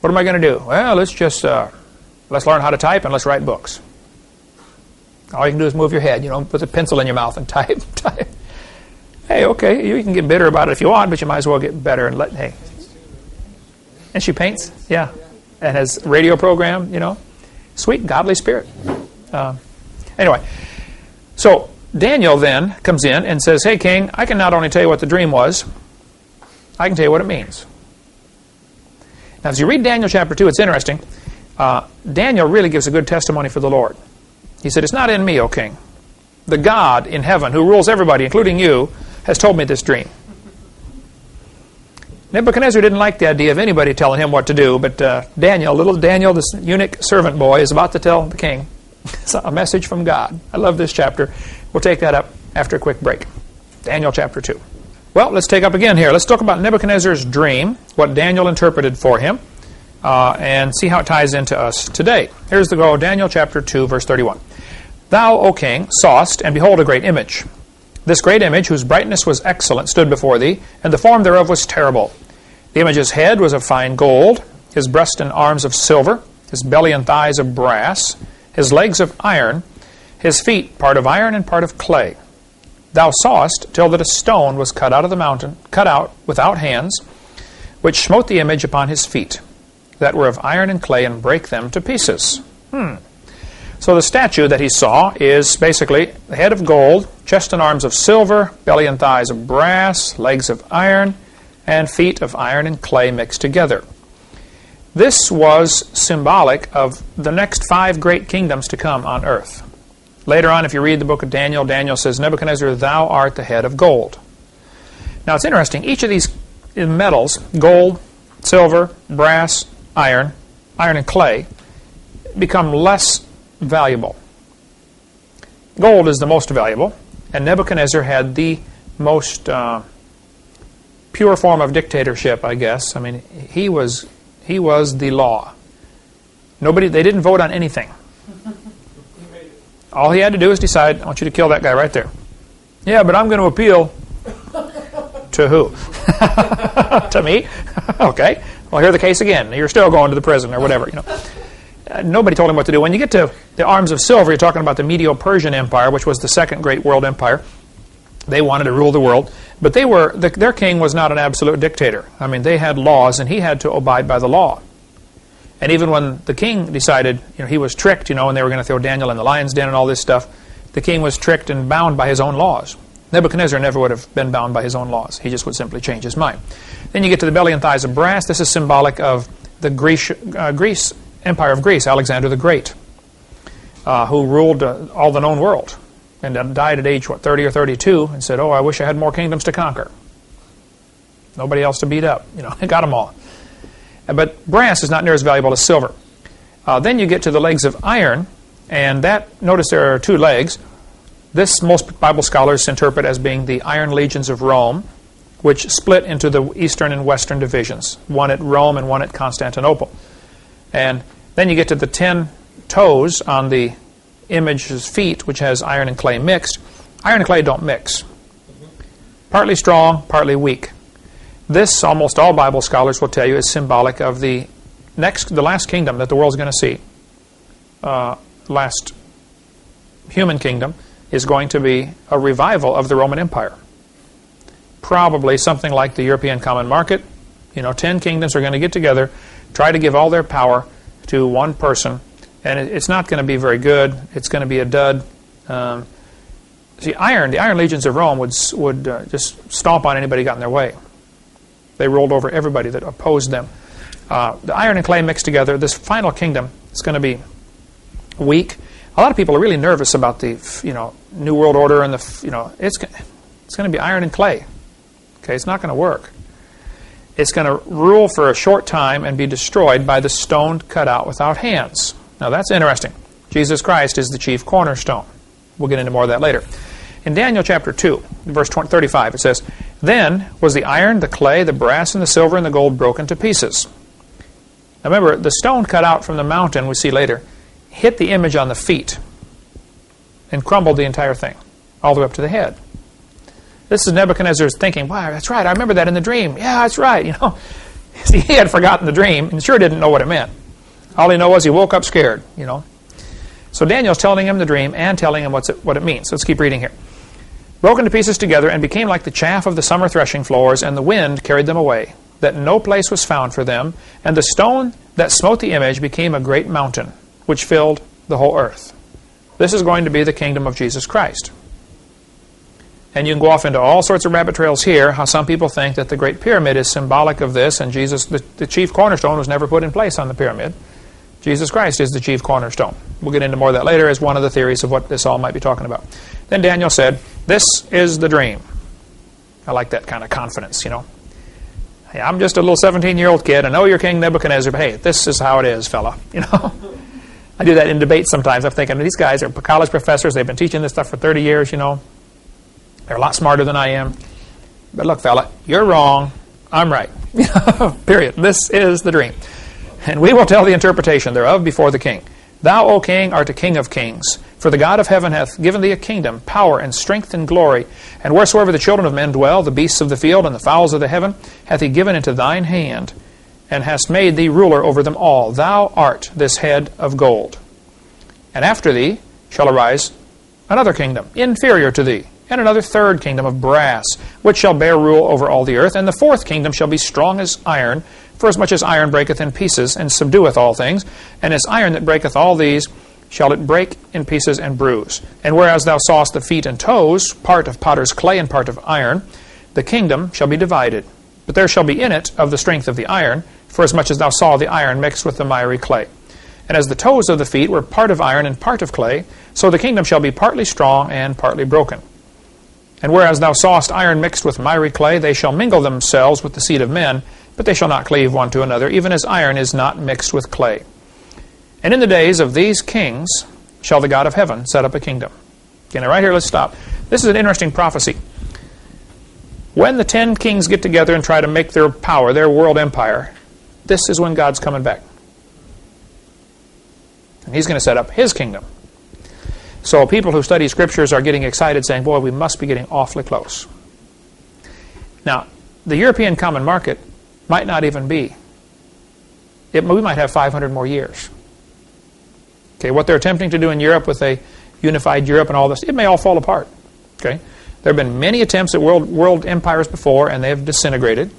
What am I going to do? Well, let's learn how to type and let's write books. All you can do is move your head, put a pencil in your mouth and type. Hey, okay, you can get bitter about it if you want, but you might as well get better and hey. And she paints, yeah, and has radio program, sweet, godly spirit. Anyway, so Daniel then comes in and says, hey, king, I can not only tell you what the dream was, I can tell you what it means. Now, as you read Daniel chapter 2, it's interesting. Daniel really gives a good testimony for the Lord. He said, it's not in me, O king. The God in heaven, who rules everybody, including you, has told me this dream. Nebuchadnezzar didn't like the idea of anybody telling him what to do, but little Daniel, this eunuch servant boy, is about to tell the king a message from God. I love this chapter. We'll take that up after a quick break. Daniel chapter 2. Well, let's take up again here. Let's talk about Nebuchadnezzar's dream, what Daniel interpreted for him, and see how it ties into us today. Here's the go. Daniel chapter 2, verse 31. Thou, O king, sawest, and behold, a great image. This great image, whose brightness was excellent, stood before thee, and the form thereof was terrible. The image's head was of fine gold, his breast and arms of silver, his belly and thighs of brass, his legs of iron, his feet part of iron and part of clay. Thou sawest till that a stone was cut out of the mountain, cut out without hands, which smote the image upon his feet, that were of iron and clay, and brake them to pieces. So the statue that he saw is basically the head of gold, chest and arms of silver, belly and thighs of brass, legs of iron, and feet of iron and clay mixed together. This was symbolic of the next 5 great kingdoms to come on earth. Later on, if you read the book of Daniel, Daniel says, Nebuchadnezzar, thou art the head of gold. Now it's interesting, each of these metals, gold, silver, brass, iron and clay, become less valuable. Gold is the most valuable, and Nebuchadnezzar had the most pure form of dictatorship, I guess. I mean, he was the law. They didn't vote on anything. All he had to do is decide, I want you to kill that guy right there. Yeah, but I'm going to appeal. To who? To me? Okay. Well, hear the case again. You're still going to the prison or whatever. Nobody told him what to do. When you get to the arms of silver, you're talking about the Medo-Persian Empire, which was the second great world empire. They wanted to rule the world. But their king was not an absolute dictator. I mean, they had laws, and he had to abide by the law. And even when the king decided, he was tricked, and they were going to throw Daniel in the lion's den and all this stuff, the king was tricked and bound by his own laws. Nebuchadnezzar never would have been bound by his own laws. He just would simply change his mind. Then you get to the belly and thighs of brass. This is symbolic of the Empire of Greece, Alexander the Great, who ruled all the known world and died at age, 30 or 32, and said, I wish I had more kingdoms to conquer. Nobody else to beat up. He got them all. But brass is not near as valuable as silver. Then you get to the legs of iron, and notice there are 2 legs. This most Bible scholars interpret as being the iron legions of Rome, which split into the eastern and western divisions, one at Rome and one at Constantinople. And then you get to the 10 toes on the image's feet, which has iron and clay mixed. Iron and clay don't mix. Partly strong, partly weak. This, almost all Bible scholars will tell you, is symbolic of the last kingdom that the world's going to see. Last human kingdom is going to be a revival of the Roman Empire. Probably something like the European Common Market. 10 kingdoms are going to get together, try to give all their power to one person, and it's not going to be very good. It's going to be a dud. The iron legions of Rome would just stomp on anybody who got in their way. They rolled over everybody that opposed them. The iron and clay mixed together. This final kingdom is going to be weak. A lot of people are really nervous about the New World Order and it's going to be iron and clay. Okay, it's not going to work. It's going to rule for a short time and be destroyed by the stone cut out without hands. Now that's interesting. Jesus Christ is the chief cornerstone. We'll get into more of that later. In Daniel chapter 2, verse 35, it says, Then was the iron, the clay, the brass, and the silver, and the gold broken to pieces. Now remember, the stone cut out from the mountain, we see later, hit the image on the feet and crumbled the entire thing, all the way up to the head. This is Nebuchadnezzar's thinking, wow, that's right, I remember that in the dream. Yeah, that's right, See, he had forgotten the dream and sure didn't know what it meant. All he knew was he woke up scared, So Daniel's telling him the dream and telling him what it means. Let's keep reading here. Broken to pieces together and became like the chaff of the summer threshing floors, and the wind carried them away, that no place was found for them, and the stone that smote the image became a great mountain, which filled the whole earth. This is going to be the kingdom of Jesus Christ. And you can go off into all sorts of rabbit trails here, how some people think that the Great Pyramid is symbolic of this, and Jesus, the chief cornerstone, was never put in place on the pyramid. Jesus Christ is the chief cornerstone. We'll get into more of that later as one of the theories of what this all might be talking about. Then Daniel said, This is the dream. I like that kind of confidence, Hey, I'm just a little 17-year-old kid. I know you're King Nebuchadnezzar, but hey, this is how it is, fella. I do that in debates sometimes. I'm thinking, these guys are college professors. They've been teaching this stuff for 30 years, They're a lot smarter than I am. But look, fella, you're wrong. I'm right. Period. This is the dream. And we will tell the interpretation thereof before the king. Thou, O king, art a king of kings. For the God of heaven hath given thee a kingdom, power, and strength, and glory. And wheresoever the children of men dwell, the beasts of the field, and the fowls of the heaven, hath he given into thine hand, and hast made thee ruler over them all. Thou art this head of gold. And after thee shall arise another kingdom, inferior to thee, and another third kingdom of brass, which shall bear rule over all the earth. And the fourth kingdom shall be strong as iron, for as much as iron breaketh in pieces, and subdueth all things. And as iron that breaketh all these, shall it break in pieces and bruise. And whereas thou sawest the feet and toes, part of potter's clay and part of iron, the kingdom shall be divided. But there shall be in it of the strength of the iron, For as much as thou saw the iron mixed with the miry clay. And as the toes of the feet were part of iron and part of clay, so the kingdom shall be partly strong and partly broken. And whereas thou sawest iron mixed with miry clay, they shall mingle themselves with the seed of men, but they shall not cleave one to another, even as iron is not mixed with clay. And in the days of these kings shall the God of heaven set up a kingdom. Okay, now right here, let's stop. This is an interesting prophecy. When the 10 kings get together and try to make their power, their world empire, this is when God's coming back. And he's going to set up his kingdom. So people who study scriptures are getting excited saying, boy, we must be getting awfully close. Now, the European common market might not even be. We might have 500 more years. Okay, what they're attempting to do in Europe with a unified Europe and all this, it may all fall apart. Okay, there have been many attempts at world empires before, and they have disintegrated.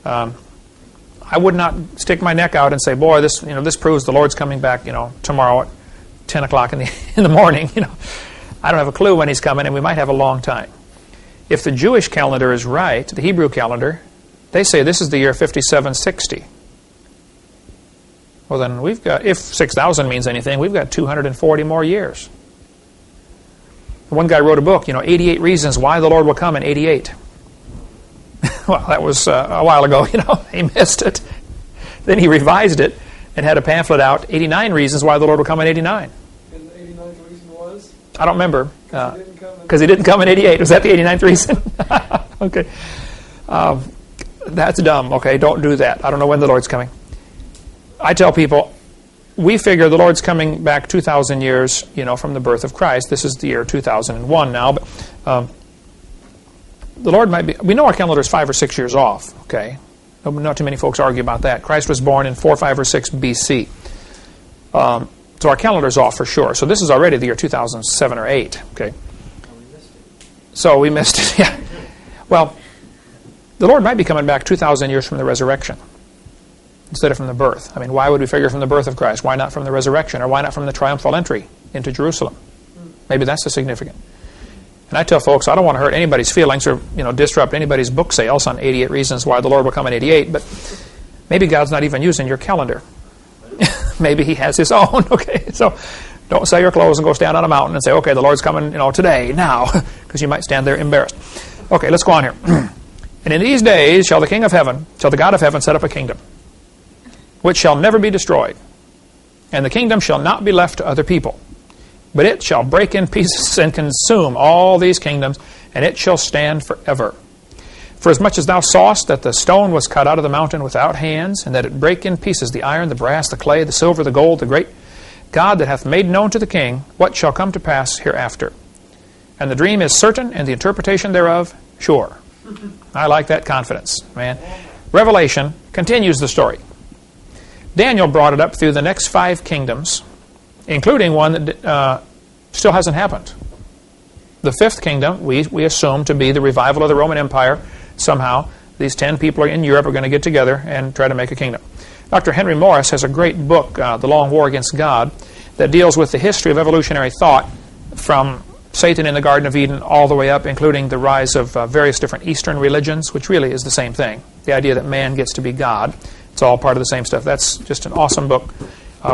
I would not stick my neck out and say, boy, this proves the Lord's coming back, tomorrow at 10 o'clock in the morning. I don't have a clue when he's coming, and we might have a long time. If the Jewish calendar is right, the Hebrew calendar, they say this is the year 5760. Well, then we've got, if 6,000 means anything, we've got 240 more years. One guy wrote a book, 88 reasons why the Lord will come in 88. Well, that was a while ago, he missed it. Then he revised it and had a pamphlet out, 89 reasons why the Lord will come in 89. And the 89th reason was? I don't remember. Because he didn't come in 88. Was that the 89th reason? Okay. That's dumb. Okay, don't do that. I don't know when the Lord's coming. I tell people, we figure the Lord's coming back 2,000 years, from the birth of Christ. This is the year 2001 now, but the Lord might be. We know our calendar is 5 or 6 years off. Okay, not too many folks argue about that. Christ was born in 4, 5, or 6 BC, so our calendar's off for sure. So this is already the year 2007 or 8. Okay, so we missed it. Yeah. Well, the Lord might be coming back 2,000 years from the resurrection instead of from the birth. I mean, why would we figure from the birth of Christ? Why not from the resurrection? Or why not from the triumphal entry into Jerusalem? Maybe that's the significant. And I tell folks, I don't want to hurt anybody's feelings or disrupt anybody's book sales on 88 reasons why the Lord will come in 88, but maybe God's not even using your calendar. Maybe he has his own. Okay, so don't sell your clothes and go stand on a mountain and say, okay, the Lord's coming today, now, because you might stand there embarrassed. Okay, let's go on here. And in these days shall the King of heaven, shall the God of heaven set up a kingdom, which shall never be destroyed. And the kingdom shall not be left to other people, but it shall break in pieces and consume all these kingdoms, and it shall stand forever. For as much as thou sawest that the stone was cut out of the mountain without hands, and that it brake in pieces the iron, the brass, the clay, the silver, the gold, the great God that hath made known to the king what shall come to pass hereafter. And the dream is certain, and the interpretation thereof sure. I like that confidence, man. Revelation continues the story. Daniel brought it up through the next 5 kingdoms, including one that still hasn't happened. The 5th kingdom, we assume to be the revival of the Roman Empire. Somehow, these 10 people in Europe are going to get together and try to make a kingdom. Dr. Henry Morris has a great book, The Long War Against God, that deals with the history of evolutionary thought from Satan in the Garden of Eden all the way up, including the rise of various different Eastern religions, which really is the same thing. The idea that man gets to be God. It's all part of the same stuff. That's just an awesome book.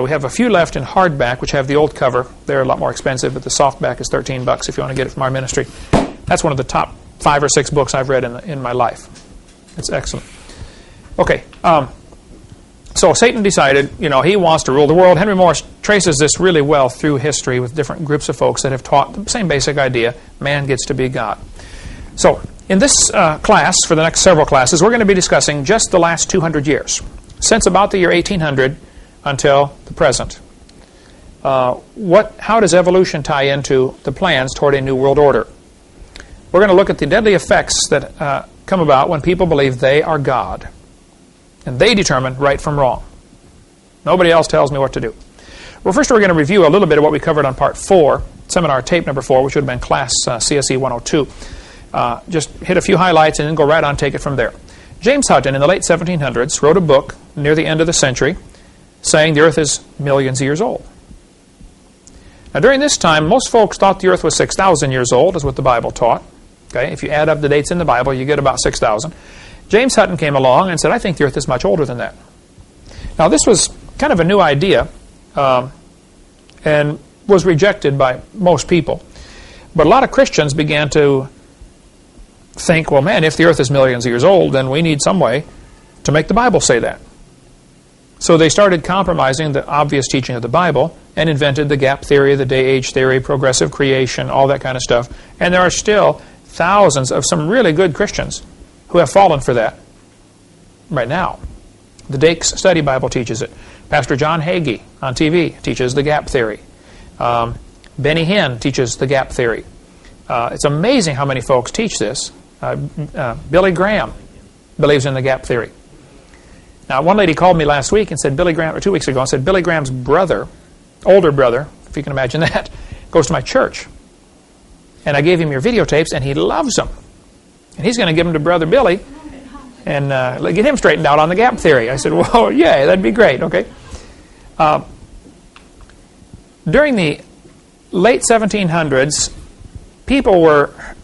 We have a few left in hardback, which have the old cover. They're a lot more expensive, but the softback is $13 if you want to get it from our ministry. That's one of the top 5 or 6 books I've read in my life. It's excellent. Okay, so Satan decided, he wants to rule the world. Henry Morris traces this really well through history with different groups of folks that have taught the same basic idea: man gets to be God. So, in this class, for the next several classes, we're going to be discussing just the last 200 years, since about the year 1800 until the present. How does evolution tie into the plans toward a new world order? We're going to look at the deadly effects that come about when people believe they are God, and they determine right from wrong. Nobody else tells me what to do. Well, first we're going to review a little bit of what we covered on Part 4, seminar tape number 4, which would have been Class CSE 102. Just hit a few highlights and then go right on and take it from there. James Hutton in the late 1700s wrote a book near the end of the century saying the earth is millions of years old. Now during this time, most folks thought the earth was 6,000 years old, is what the Bible taught. Okay, if you add up the dates in the Bible, you get about 6,000. James Hutton came along and said, I think the earth is much older than that. Now, this was kind of a new idea and was rejected by most people. But a lot of Christians began to think, well, man, if the earth is millions of years old, then we need some way to make the Bible say that. So they started compromising the obvious teaching of the Bible and invented the gap theory, the day-age theory, progressive creation, all that kind of stuff. And there are still thousands of some really good Christians who have fallen for that right now. The Dake's Study Bible teaches it. Pastor John Hagee on TV teaches the gap theory. Benny Hinn teaches the gap theory. It's amazing how many folks teach this. Billy Graham believes in the gap theory. Now, one lady called me last week and said, or 2 weeks ago, and said, Billy Graham's brother, older brother, if you can imagine that, goes to my church. And I gave him your videotapes, and he loves them. And he's going to give them to Brother Billy and get him straightened out on the gap theory. I said, well, yeah, that'd be great, okay. During the late 1700s,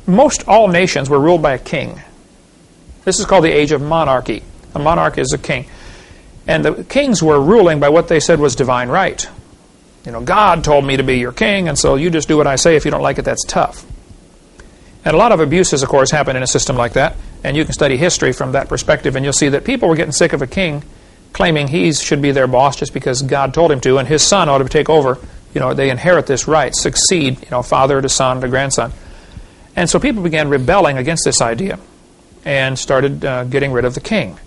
most all nations were ruled by a king. This is called the age of monarchy. A monarch is a king. And the kings were ruling by what they said was divine right. You know, God told me to be your king, and so you just do what I say. If you don't like it, that's tough. And a lot of abuses, of course, happen in a system like that. And you can study history from that perspective, and you'll see that people were getting sick of a king claiming he should be their boss just because God told him to, and his son ought to take over. You know, they inherit this right, succeed, you know, father to son to grandson. And so people began rebelling against this idea and started getting rid of the king.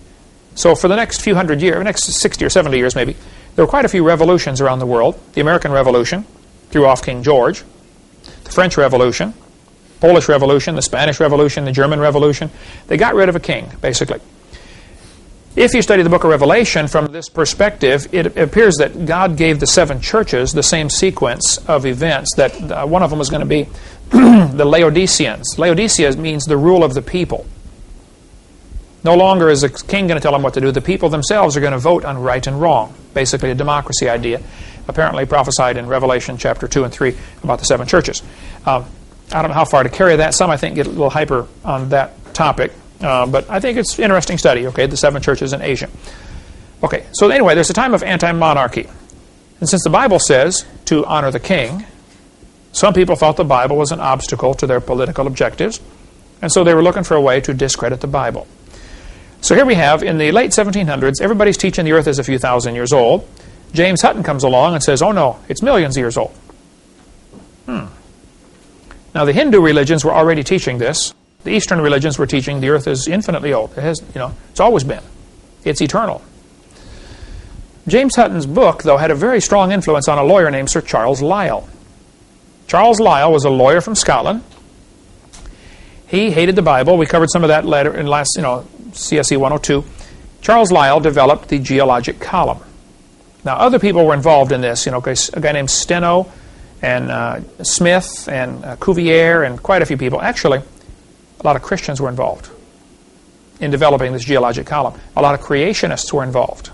So for the next few hundred years, next 60 or 70 years maybe, there were quite a few revolutions around the world. The American Revolution threw off King George. The French Revolution, Polish Revolution, the Spanish Revolution, the German Revolution. They got rid of a king, basically. If you study the book of Revelation from this perspective, it appears that God gave the 7 churches the same sequence of events, that one of them was going to be the Laodiceans. Laodicea means the rule of the people. No longer is the king going to tell them what to do. The people themselves are going to vote on right and wrong. Basically a democracy idea, apparently prophesied in Revelation chapter 2 and 3 about the 7 churches. I don't know how far to carry that. Some, I think, get a little hyper on that topic. But I think it's an interesting study, okay, the 7 churches in Asia. Okay, so anyway, there's a time of anti-monarchy. And since the Bible says to honor the king, some people thought the Bible was an obstacle to their political objectives. And so they were looking for a way to discredit the Bible. So here we have, in the late 1700s, everybody's teaching the earth is a few thousand years old. James Hutton comes along and says, oh no, it's millions of years old. Now the Hindu religions were already teaching this. The Eastern religions were teaching the earth is infinitely old. It has, it's always been. It's eternal. James Hutton's book, though, had a very strong influence on a lawyer named Sir Charles Lyell. Charles Lyell was a lawyer from Scotland. He hated the Bible. We covered some of that later in last, CSE 102. Charles Lyell developed the geologic column. Now, other people were involved in this. A guy named Steno and Smith and Cuvier and quite a few people. Actually, a lot of Christians were involved in developing this geologic column. A lot of creationists were involved.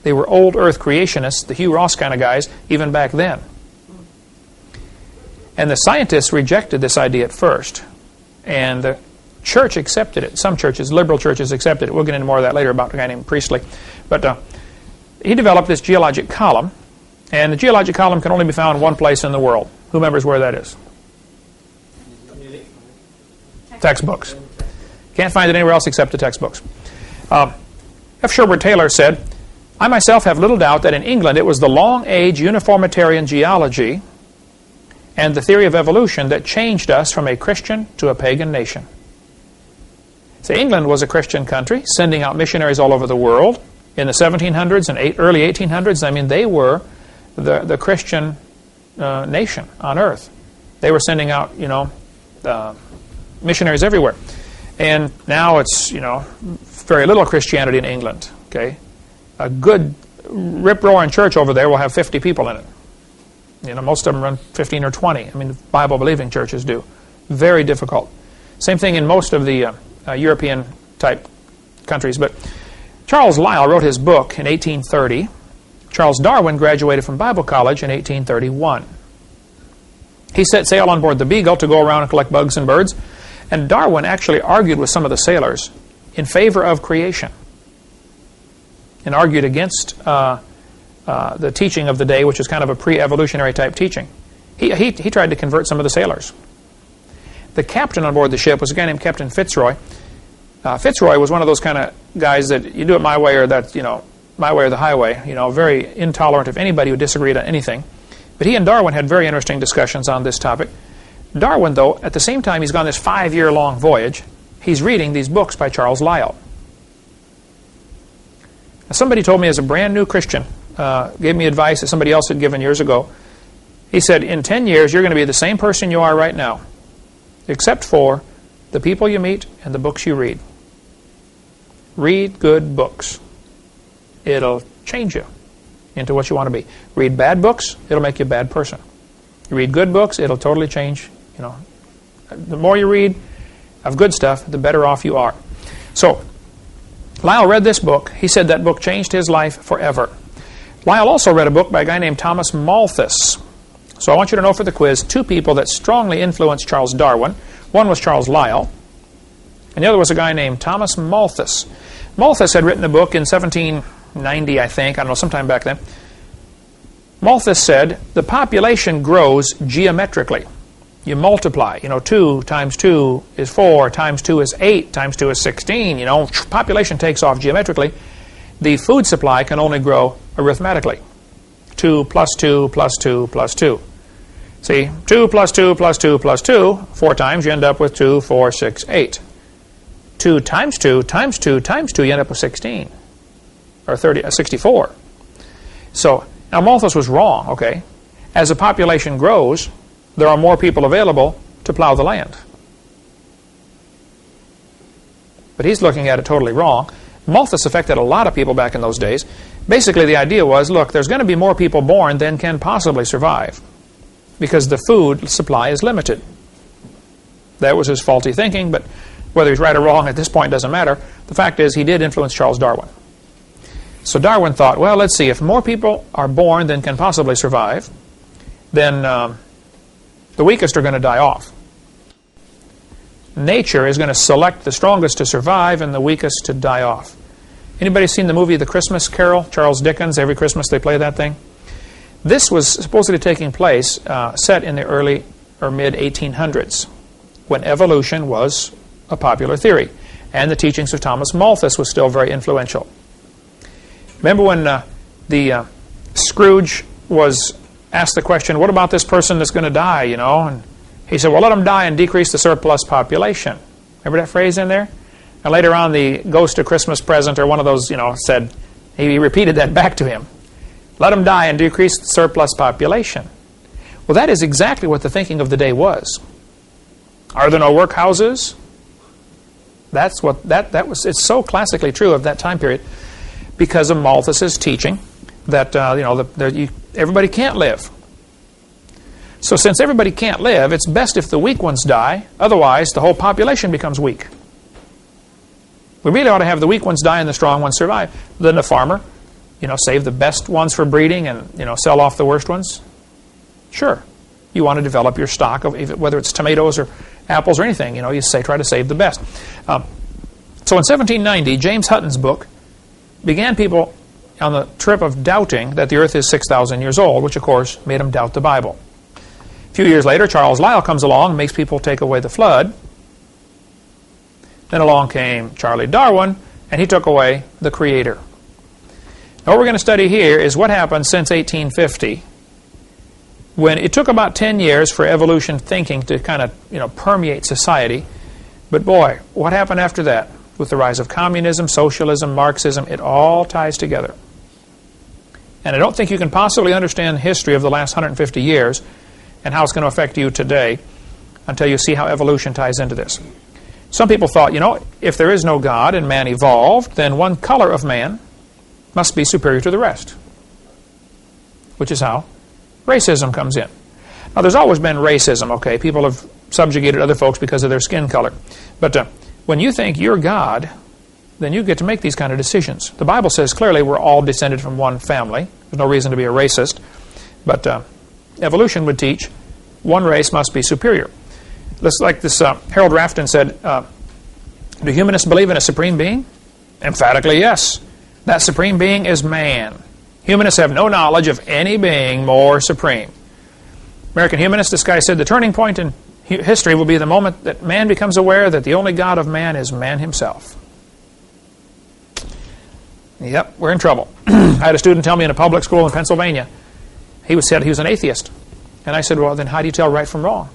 They were old earth creationists, the Hugh Ross kind of guys, even back then. And the scientists rejected this idea at first. And the church accepted it. Some churches, liberal churches, accepted it. We'll get into more of that later about a guy named Priestley. But he developed this geologic column. And the geologic column can only be found in one place in the world. Who remembers where that is? Textbooks. Can't find it anywhere else except the textbooks. F. Sherwood Taylor said, I myself have little doubt that in England it was the long-age uniformitarian geology and the theory of evolution that changed us from a Christian to a pagan nation. So England was a Christian country, sending out missionaries all over the world. In the 1700s and early 1800s, I mean, they were the Christian nation on earth. They were sending out, missionaries everywhere. And now it's, very little Christianity in England, okay? A good rip-roaring church over there will have 50 people in it. Most of them run 15 or 20. I mean, Bible-believing churches do. Very difficult. Same thing in most of the European-type countries. But Charles Lyell wrote his book in 1830. Charles Darwin graduated from Bible college in 1831. He set sail on board the Beagle to go around and collect bugs and birds. And Darwin actually argued with some of the sailors in favor of creation. and argued against the teaching of the day, which is kind of a pre-evolutionary type teaching. He tried to convert some of the sailors. The captain on board the ship was a guy named Captain Fitzroy. Fitzroy was one of those kind of guys that you do it my way or that, my way or the highway, very intolerant of anybody who disagreed on anything. But he and Darwin had very interesting discussions on this topic. Darwin, though, at the same time he's gone this 5-year-long voyage, he's reading these books by Charles Lyell. Now, somebody told me as a brand new Christian, gave me advice that somebody else had given years ago. He said, in 10 years, you're going to be the same person you are right now, except for the people you meet and the books you read. Read good books. It'll change you into what you want to be. Read bad books, it'll make you a bad person. You read good books, it'll totally change. The more you read of good stuff, the better off you are. So, Lyell read this book. He said that book changed his life forever. Lyell also read a book by a guy named Thomas Malthus. So I want you to know for the quiz, 2 people that strongly influenced Charles Darwin. One was Charles Lyell, and the other was a guy named Thomas Malthus. Malthus had written a book in 1790, I think, I don't know, sometime back then. Malthus said, the population grows geometrically. You multiply. 2 times 2 is 4, times 2 is 8, times 2 is 16. Population takes off geometrically. The food supply can only grow arithmetically. 2 plus 2 plus 2 plus 2. See, 2 plus 2 plus 2 plus 2, 4 times, you end up with 2, 4, 6, 8. 2 times 2 times 2 times 2, you end up with 16. Or 64. So, now Malthus was wrong, okay? As the population grows, there are more people available to plow the land. But he's looking at it totally wrong. Malthus affected a lot of people back in those days. Basically, the idea was, look, there's going to be more people born than can possibly survive because the food supply is limited. That was his faulty thinking, but whether he's right or wrong at this point doesn't matter. The fact is, he did influence Charles Darwin. So Darwin thought, well, let's see, if more people are born than can possibly survive, then the weakest are going to die off. Nature is going to select the strongest to survive and the weakest to die off. Anybody seen the movie The Christmas Carol? Charles Dickens, every Christmas they play that thing. This was supposedly taking place, set in the early or mid-1800s, when evolution was a popular theory, and the teachings of Thomas Malthus was still very influential. Remember when the Scrooge was asked the question, what about this person that's going to die, And he said, well, let them die and decrease the surplus population. Remember that phrase in there? And later on, the Ghost of Christmas Present, or one of those, said, he repeated that back to him. Let them die and decrease the surplus population. Well, that is exactly what the thinking of the day was. Are there no workhouses? That's what that was. It's so classically true of that time period because of Malthus's teaching that everybody can't live. So since everybody can't live, it's best if the weak ones die. Otherwise, the whole population becomes weak. We really ought to have the weak ones die and the strong ones survive. Then the farmer, save the best ones for breeding and, sell off the worst ones. Sure. You want to develop your stock, of whether it's tomatoes or apples or anything. You try to save the best. So in 1790, James Hutton's book began people on the trip of doubting that the earth is 6,000 years old, which, of course, made them doubt the Bible. A few years later, Charles Lyell comes along and makes people take away the flood. Then along came Charlie Darwin, and he took away the Creator. Now, what we're going to study here is what happened since 1850, when it took about 10 years for evolution thinking to kind of, permeate society. But boy, what happened after that? With the rise of communism, socialism, Marxism, it all ties together. And I don't think you can possibly understand the history of the last 150 years and how it's going to affect you today until you see how evolution ties into this. Some people thought, if there is no God and man evolved, then one color of man must be superior to the rest, which is how racism comes in. Now, there's always been racism, okay? People have subjugated other folks because of their skin color. But when you think you're God, then you get to make these kind of decisions. The Bible says clearly we're all descended from one family. There's no reason to be a racist. But evolution would teach one race must be superior. Just like this Harold Rafton said, do humanists believe in a supreme being? Emphatically, yes. That supreme being is man. Humanists have no knowledge of any being more supreme. American humanist, this guy said, the turning point in history will be the moment that man becomes aware that the only God of man is man himself. Yep, we're in trouble. I had a student tell me in a public school in Pennsylvania, he said he was an atheist. And I said, well, then how do you tell right from wrong?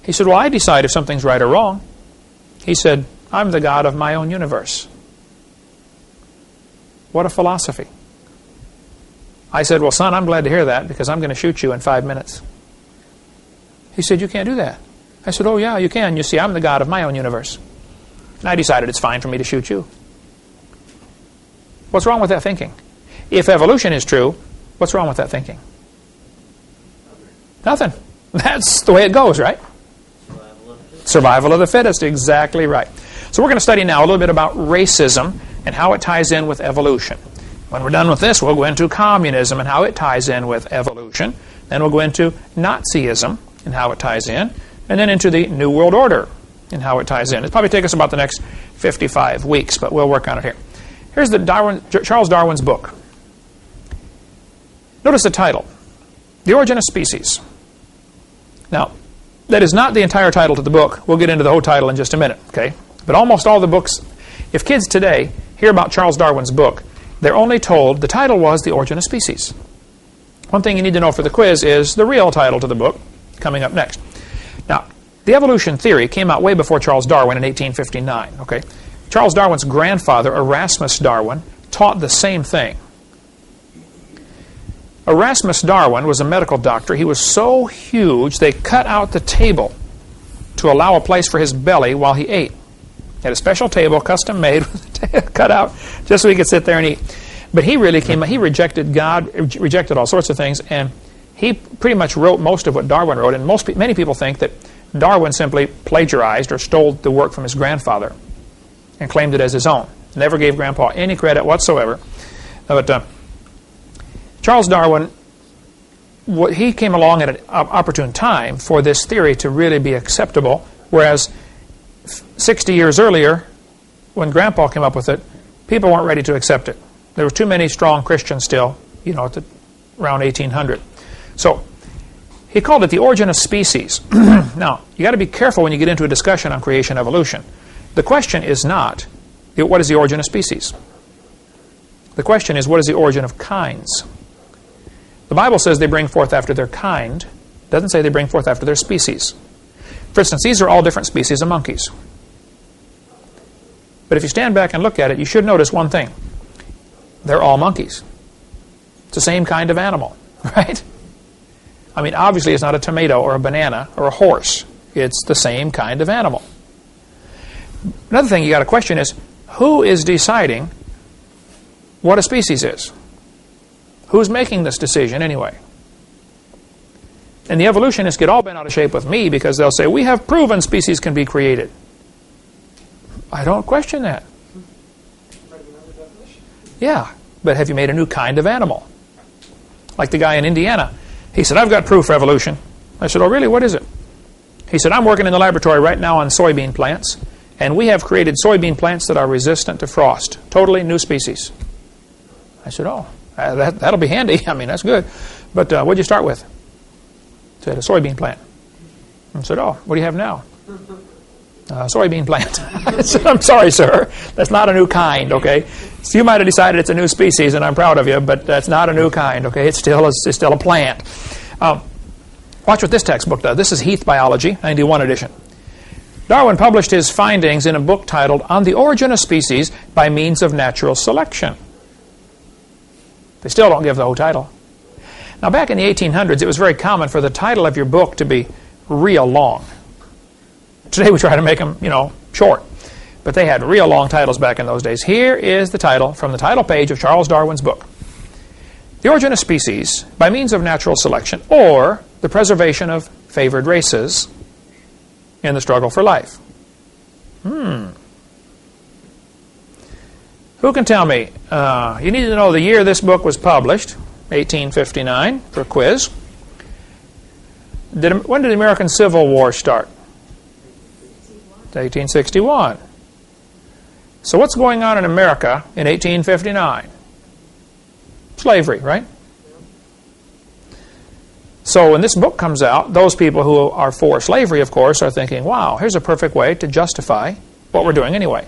He said, well, I decide if something's right or wrong. He said, I'm the God of my own universe. What a philosophy. I said, well, son, I'm glad to hear that because I'm going to shoot you in 5 minutes. He said, you can't do that. I said, oh, yeah, you can. You see, I'm the God of my own universe. And I decided it's fine for me to shoot you. What's wrong with that thinking? If evolution is true, what's wrong with that thinking? Nothing. That's the way it goes, right? Survival of the fittest, exactly right. So we're going to study now a little bit about racism and how it ties in with evolution. When we're done with this, we'll go into communism and how it ties in with evolution. Then we'll go into Nazism and how it ties in. And then into the New World Order and how it ties in. It'll probably take us about the next 55 weeks, but we'll work on it here. Here's the Charles Darwin's book. Notice the title, The Origin of Species. Now, that is not the entire title to the book. We'll get into the whole title in just a minute, okay? But almost all the books, if kids today hear about Charles Darwin's book, they're only told the title was The Origin of Species. One thing you need to know for the quiz is the real title to the book, coming up next. Now, the evolution theory came out way before Charles Darwin in 1859, okay? Charles Darwin's grandfather, Erasmus Darwin, taught the same thing. Erasmus Darwin was a medical doctor. He was so huge they cut out the table to allow a place for his belly while he ate. He had a special table, custom made, cut out, just so he could sit there and eat. But he really he rejected God, rejected all sorts of things, and he pretty much wrote most of what Darwin wrote, and many people think that Darwin simply plagiarized or stole the work from his grandfather and claimed it as his own. Never gave Grandpa any credit whatsoever. But Charles Darwin, he came along at an opportune time for this theory to really be acceptable, whereas 60 years earlier, when Grandpa came up with it, people weren't ready to accept it. There were too many strong Christians still, around 1800. So he called it The Origin of Species. Now, you got to be careful when you get into a discussion on creation evolution. The question is not, what is the origin of species? The question is, what is the origin of kinds? The Bible says they bring forth after their kind. It doesn't say they bring forth after their species. For instance, these are all different species of monkeys. But if you stand back and look at it, you should notice one thing. They're all monkeys. It's the same kind of animal, right? I mean, obviously it's not a tomato or a banana or a horse. It's the same kind of animal. Another thing you got to question is, who is deciding what a species is? Who's making this decision anyway? And the evolutionists get all bent out of shape with me because they'll say, we have proven species can be created. I don't question that. Yeah, but have you made a new kind of animal? Like the guy in Indiana. He said, I've got proof for evolution. I said, oh really, what is it? He said, I'm working in the laboratory right now on soybean plants, and we have created soybean plants that are resistant to frost. Totally new species. I said, oh, that'll be handy. I mean, that's good. But what'd you start with? He said, a soybean plant. I said, oh, what do you have now? Soybean plant. I said, I'm sorry, sir. That's not a new kind, okay? So you might have decided it's a new species, and I'm proud of you, but that's not a new kind, okay? It's still a plant. Watch what this textbook does. This is Heath Biology, 91 edition. Darwin published his findings in a book titled On the Origin of Species by Means of Natural Selection. They still don't give the whole title. Now, back in the 1800s, it was very common for the title of your book to be real long. Today we try to make them, short. But they had real long titles back in those days. Here is the title from the title page of Charles Darwin's book. The Origin of Species by Means of Natural Selection, or the Preservation of Favored Races in the Struggle for Life. Who can tell me? You need to know the year this book was published, 1859, for a quiz. When did the American Civil War start? 1861. So what's going on in America in 1859? Slavery, right? So when this book comes out, those people who are for slavery, of course, are thinking, wow, here's a perfect way to justify what we're doing anyway.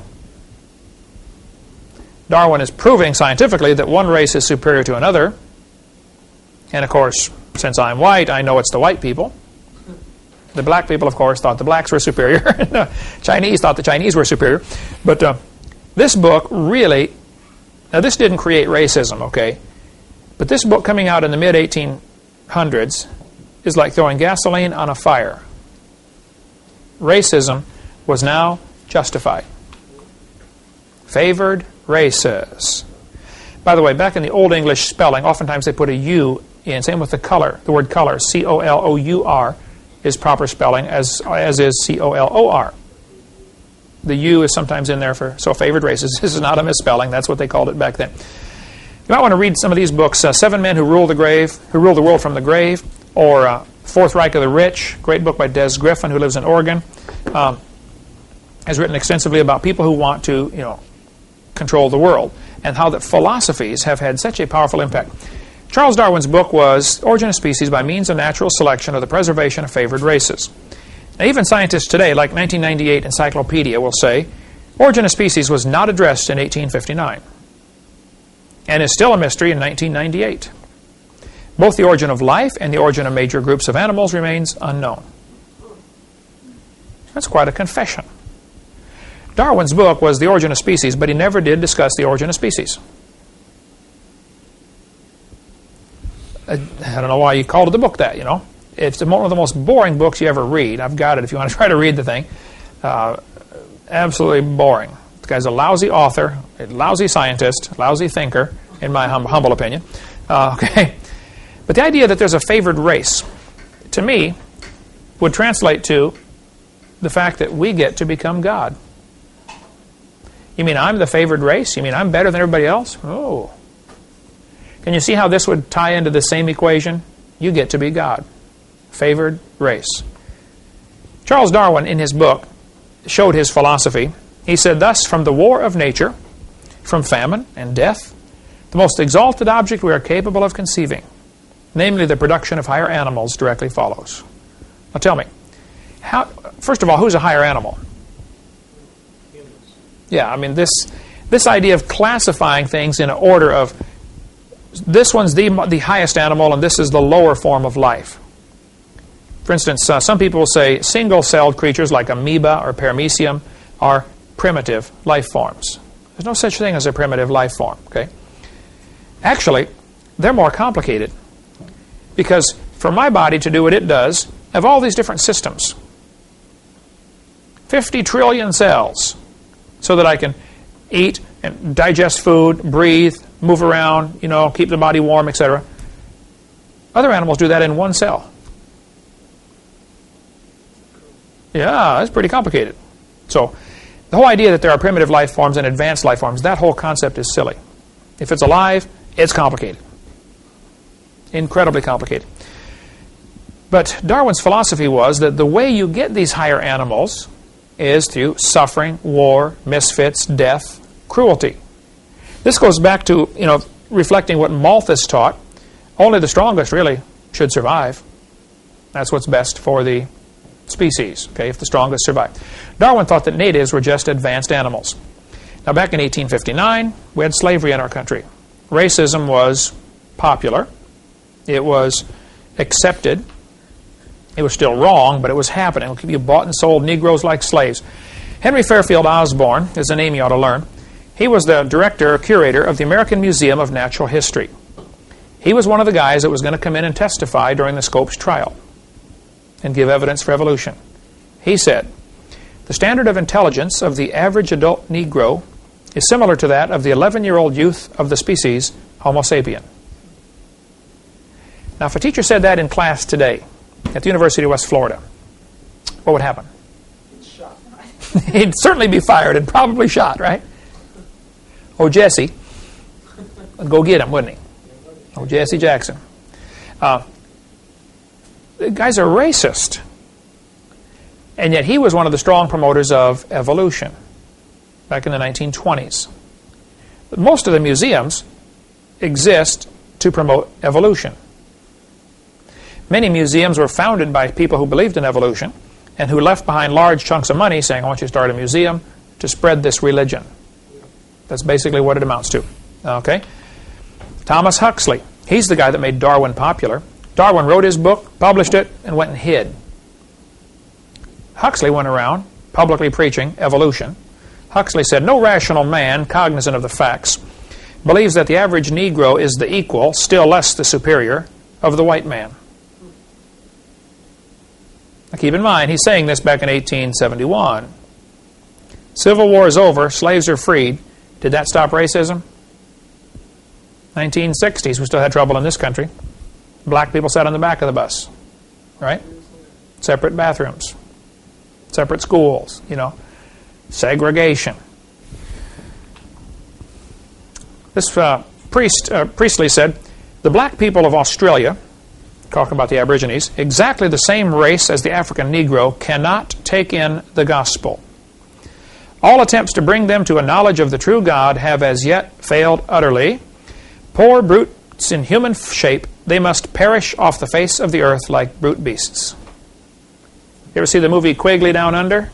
Darwin is proving scientifically that one race is superior to another. And of course, since I'm white, I know it's the white people. The black people, of course, thought the blacks were superior. The Chinese thought the Chinese were superior. But this book really, now this didn't create racism, okay? But this book coming out in the mid-1800s is like throwing gasoline on a fire. Racism was now justified. Favored races. By the way, back in the Old English spelling, oftentimes they put a U in. Same with the color. The word color, C-O-L-O-U-R, is proper spelling, as is C-O-L-O-R. The U is sometimes in there for, so favored races. This is not a misspelling. That's what they called it back then. You might want to read some of these books. Seven Men Who Ruled the World from the Grave, or Fourth Reich of the Rich, great book by Des Griffin, who lives in Oregon. Has written extensively about people who want to, control the world, and how that philosophies have had such a powerful impact. Charles Darwin's book was Origin of Species by Means of Natural Selection or the Preservation of Favored Races. Now, even scientists today, like 1998 Encyclopedia, will say Origin of Species was not addressed in 1859 and is still a mystery in 1998. Both the origin of life and the origin of major groups of animals remains unknown. That's quite a confession. Darwin's book was The Origin of Species, but he never did discuss the origin of species. I don't know why he called it the book that, It's one of the most boring books you ever read. I've got it if you want to try to read the thing. Absolutely boring. The guy's a lousy author, a lousy scientist, lousy thinker, in my humble opinion. Okay. But the idea that there's a favored race, to me, would translate to the fact that we get to become God. You mean I'm the favored race? You mean I'm better than everybody else? Oh. Can you see how this would tie into the same equation? You get to be God. Favored race. Charles Darwin, in his book, showed his philosophy. He said, thus, from the war of nature, from famine and death, the most exalted object we are capable of conceiving, namely the production of higher animals, directly follows. Now tell me, first of all, who's a higher animal? Yeah, I mean, this idea of classifying things in an order of this one's the highest animal and this is the lower form of life. For instance, some people will say single-celled creatures like amoeba or paramecium are primitive life forms. There's no such thing as a primitive life form, okay? Actually, they're more complicated because for my body to do what it does, I have all these different systems. 50 trillion cells. So that I can eat and digest food, breathe, move around, keep the body warm, etc. Other animals do that in one cell. Yeah, that's pretty complicated. So the whole idea that there are primitive life forms and advanced life forms, that whole concept is silly. If it's alive, it's complicated. Incredibly complicated. But Darwin's philosophy was that the way you get these higher animals is through suffering, war, misfits, death, cruelty. This goes back to, reflecting what Malthus taught. Only the strongest really should survive. That's what's best for the species, okay, if the strongest survive. Darwin thought that natives were just advanced animals. Now, back in 1859, we had slavery in our country. Racism was popular. It was accepted. It was still wrong, but it was happening. You bought and sold Negroes like slaves. Henry Fairfield Osborn is a name you ought to learn. He was the director or curator of the American Museum of Natural History. He was one of the guys that was going to come in and testify during the Scopes trial and give evidence for evolution. He said, the standard of intelligence of the average adult Negro is similar to that of the 11-year-old youth of the species Homo sapien. Now, if a teacher said that in class today at the University of West Florida, what would happen? Shot. He'd certainly be fired and probably shot, right? Oh, Jesse. I'd go get him, wouldn't he? Oh, Jesse Jackson. The guy's a racist. And yet he was one of the strong promoters of evolution. back in the 1920s. Most of the museums exist to promote evolution. Many museums were founded by people who believed in evolution and who left behind large chunks of money saying, I want you to start a museum to spread this religion. That's basically what it amounts to. Okay? Thomas Huxley, he's the guy that made Darwin popular. Darwin wrote his book, published it, and went and hid. Huxley went around publicly preaching evolution. Huxley said, no rational man, cognizant of the facts, believes that the average Negro is the equal, still less the superior, of the white man. Now keep in mind, he's saying this back in 1871. Civil War is over, slaves are freed. Did that stop racism? 1960s, we still had trouble in this country. Black people sat on the back of the bus, right? Separate bathrooms, separate schools, you know, segregation. This Priestley said, the black people of Australia, talking about the Aborigines, exactly the same race as the African Negro, cannot take in the gospel. All attempts to bring them to a knowledge of the true God have as yet failed utterly. Poor brutes in human shape, they must perish off the face of the earth like brute beasts. You ever see the movie Quigley Down Under?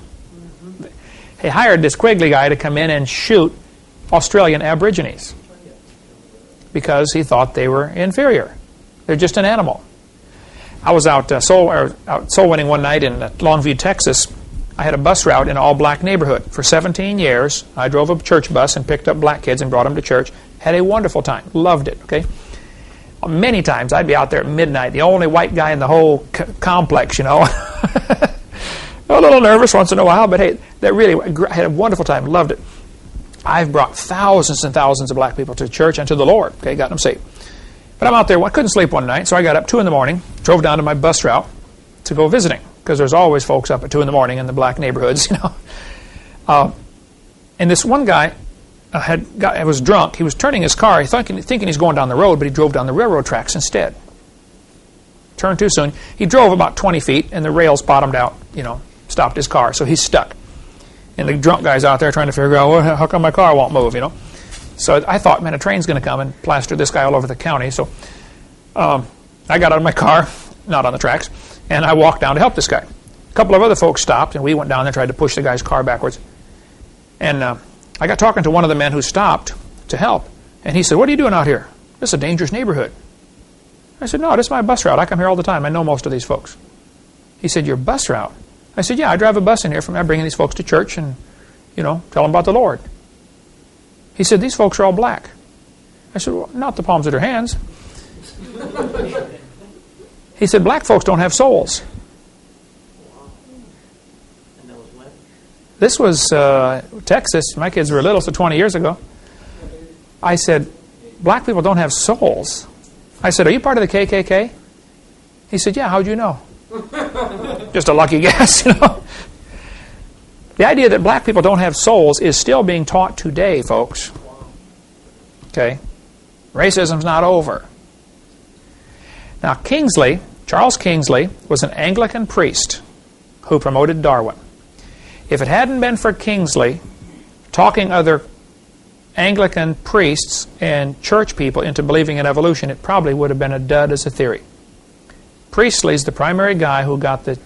He hired this Quigley guy to come in and shoot Australian Aborigines because he thought they were inferior. They're just an animal. I was out soul winning one night in Longview, Texas. I had a bus route in an all-black neighborhood. For 17 years, I drove a church bus and picked up black kids and brought them to church. Had a wonderful time. Loved it, okay? Many times I'd be out there at midnight, the only white guy in the whole complex, you know. A little nervous once in a while, but hey, I had a wonderful time. Loved it. I've brought thousands and thousands of black people to church and to the Lord, okay, got them saved. But I'm out there, I couldn't sleep one night, so I got up 2 in the morning, drove down to my bus route to go visiting, because there's always folks up at 2 in the morning in the black neighborhoods, you know. And this one guy was drunk. He was turning his car, thinking he's going down the road, but he drove down the railroad tracks instead. Turned too soon. He drove about 20 feet, and the rails bottomed out, you know, stopped his car, so he's stuck. And the drunk guy's out there trying to figure out, well, how come my car won't move, you know. So I thought, man, a train's going to come and plaster this guy all over the county. So I got out of my car, not on the tracks, and I walked down to help this guy. A couple of other folks stopped, and we went down there and tried to push the guy's car backwards. And I got talking to one of the men who stopped to help, and he said, what are you doing out here? This is a dangerous neighborhood. I said, no, this is my bus route. I come here all the time. I know most of these folks. He said, your bus route? I said, yeah, I drive a bus in here from bringing these folks to church and, you know, tell them about the Lord. He said, these folks are all black. I said, well, not the palms of their hands. He said, black folks don't have souls. This was Texas. My kids were little, so 20 years ago. I said, black people don't have souls. I said, are you part of the KKK? He said, yeah, how'd you know? Just a lucky guess, you know. The idea that black people don't have souls is still being taught today, folks. Okay? Racism's not over. Now, Charles Kingsley, was an Anglican priest who promoted Darwin. If it hadn't been for Kingsley talking other Anglican priests and church people into believing in evolution, it probably would have been a dud as a theory. Priestley's the primary guy who got the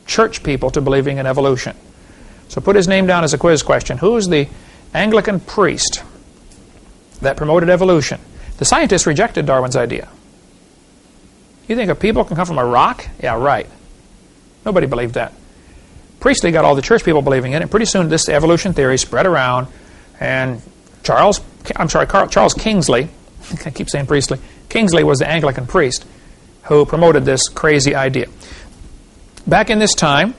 church people to believing in evolution. So put his name down as a quiz question. Who is the Anglican priest that promoted evolution? The scientists rejected Darwin's idea. You think a people can come from a rock? Yeah, right. Nobody believed that. Priestley got all the church people believing in it, and pretty soon this evolution theory spread around, and Charles Kingsley, I keep saying Priestley, Kingsley was the Anglican priest who promoted this crazy idea. Back in this time,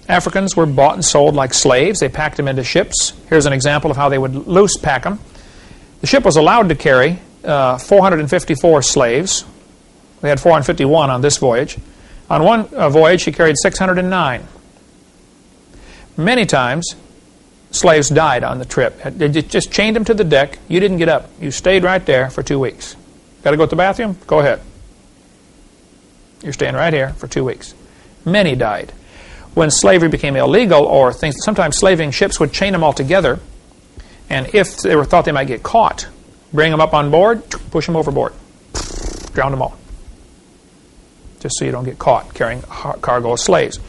Africans were bought and sold like slaves. They packed them into ships. Here's an example of how they would loose pack them. The ship was allowed to carry 454 slaves. We had 451 on this voyage. On one voyage, she carried 609. Many times, slaves died on the trip. They just chained them to the deck. You didn't get up. You stayed right there for 2 weeks. Got to go to the bathroom? Go ahead. You're staying right here for 2 weeks. Many died. When slavery became illegal, or things, sometimes slaving ships would chain them all together And if they thought they might get caught, bring them up on board, push them overboard, drown them all. Just so you don't get caught carrying cargo of slaves.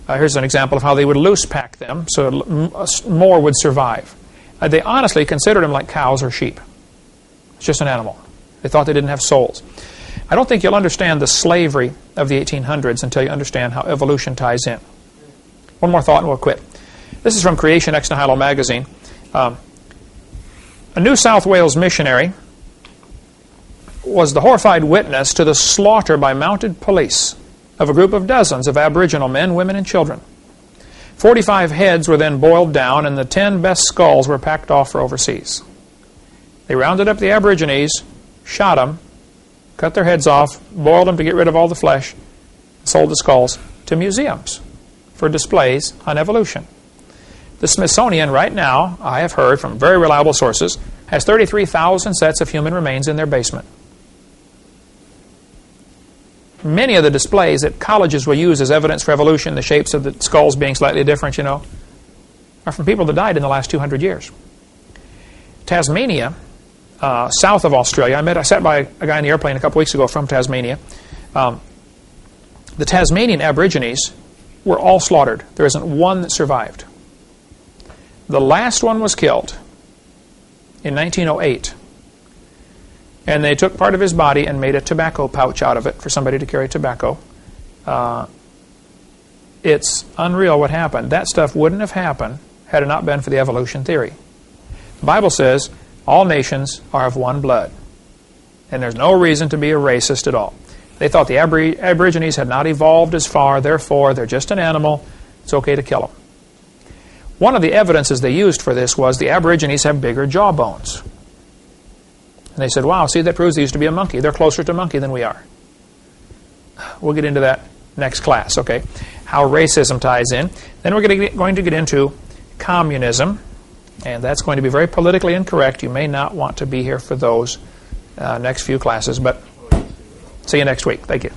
Here's an example of how they would loose pack them so more would survive. They honestly considered them like cows or sheep. It's just an animal. They thought they didn't have souls. I don't think you'll understand the slavery of the 1800s until you understand how evolution ties in. One more thought and we'll quit. This is from Creation Ex Nihilo magazine. A New South Wales missionary was the horrified witness to the slaughter by mounted police of a group of dozens of Aboriginal men, women, and children. 45 heads were then boiled down, and the 10 best skulls were packed off for overseas. They rounded up the Aborigines, shot them, cut their heads off, boiled them to get rid of all the flesh, sold the skulls to museums for displays on evolution. The Smithsonian right now, I have heard from very reliable sources, has 33,000 sets of human remains in their basement. Many of the displays that colleges will use as evidence for evolution, the shapes of the skulls being slightly different, you know, are from people that died in the last 200 years. Tasmania, south of Australia, I sat by a guy in the airplane a couple weeks ago from Tasmania. The Tasmanian Aborigines were all slaughtered. There isn't one that survived. The last one was killed in 1908. And they took part of his body and made a tobacco pouch out of it for somebody to carry tobacco. It's unreal what happened. That stuff wouldn't have happened had it not been for the evolution theory. The Bible says all nations are of one blood. And there's no reason to be a racist at all. They thought the Aborigines had not evolved as far, therefore they're just an animal. It's okay to kill them. One of the evidences they used for this was the Aborigines have bigger jawbones. And they said, wow, see, that proves they used to be a monkey. They're closer to monkey than we are. We'll get into that next class, okay? How racism ties in. Then we're going to get into communism. And that's going to be very politically incorrect. You may not want to be here for those next few classes. But see you next week. Thank you.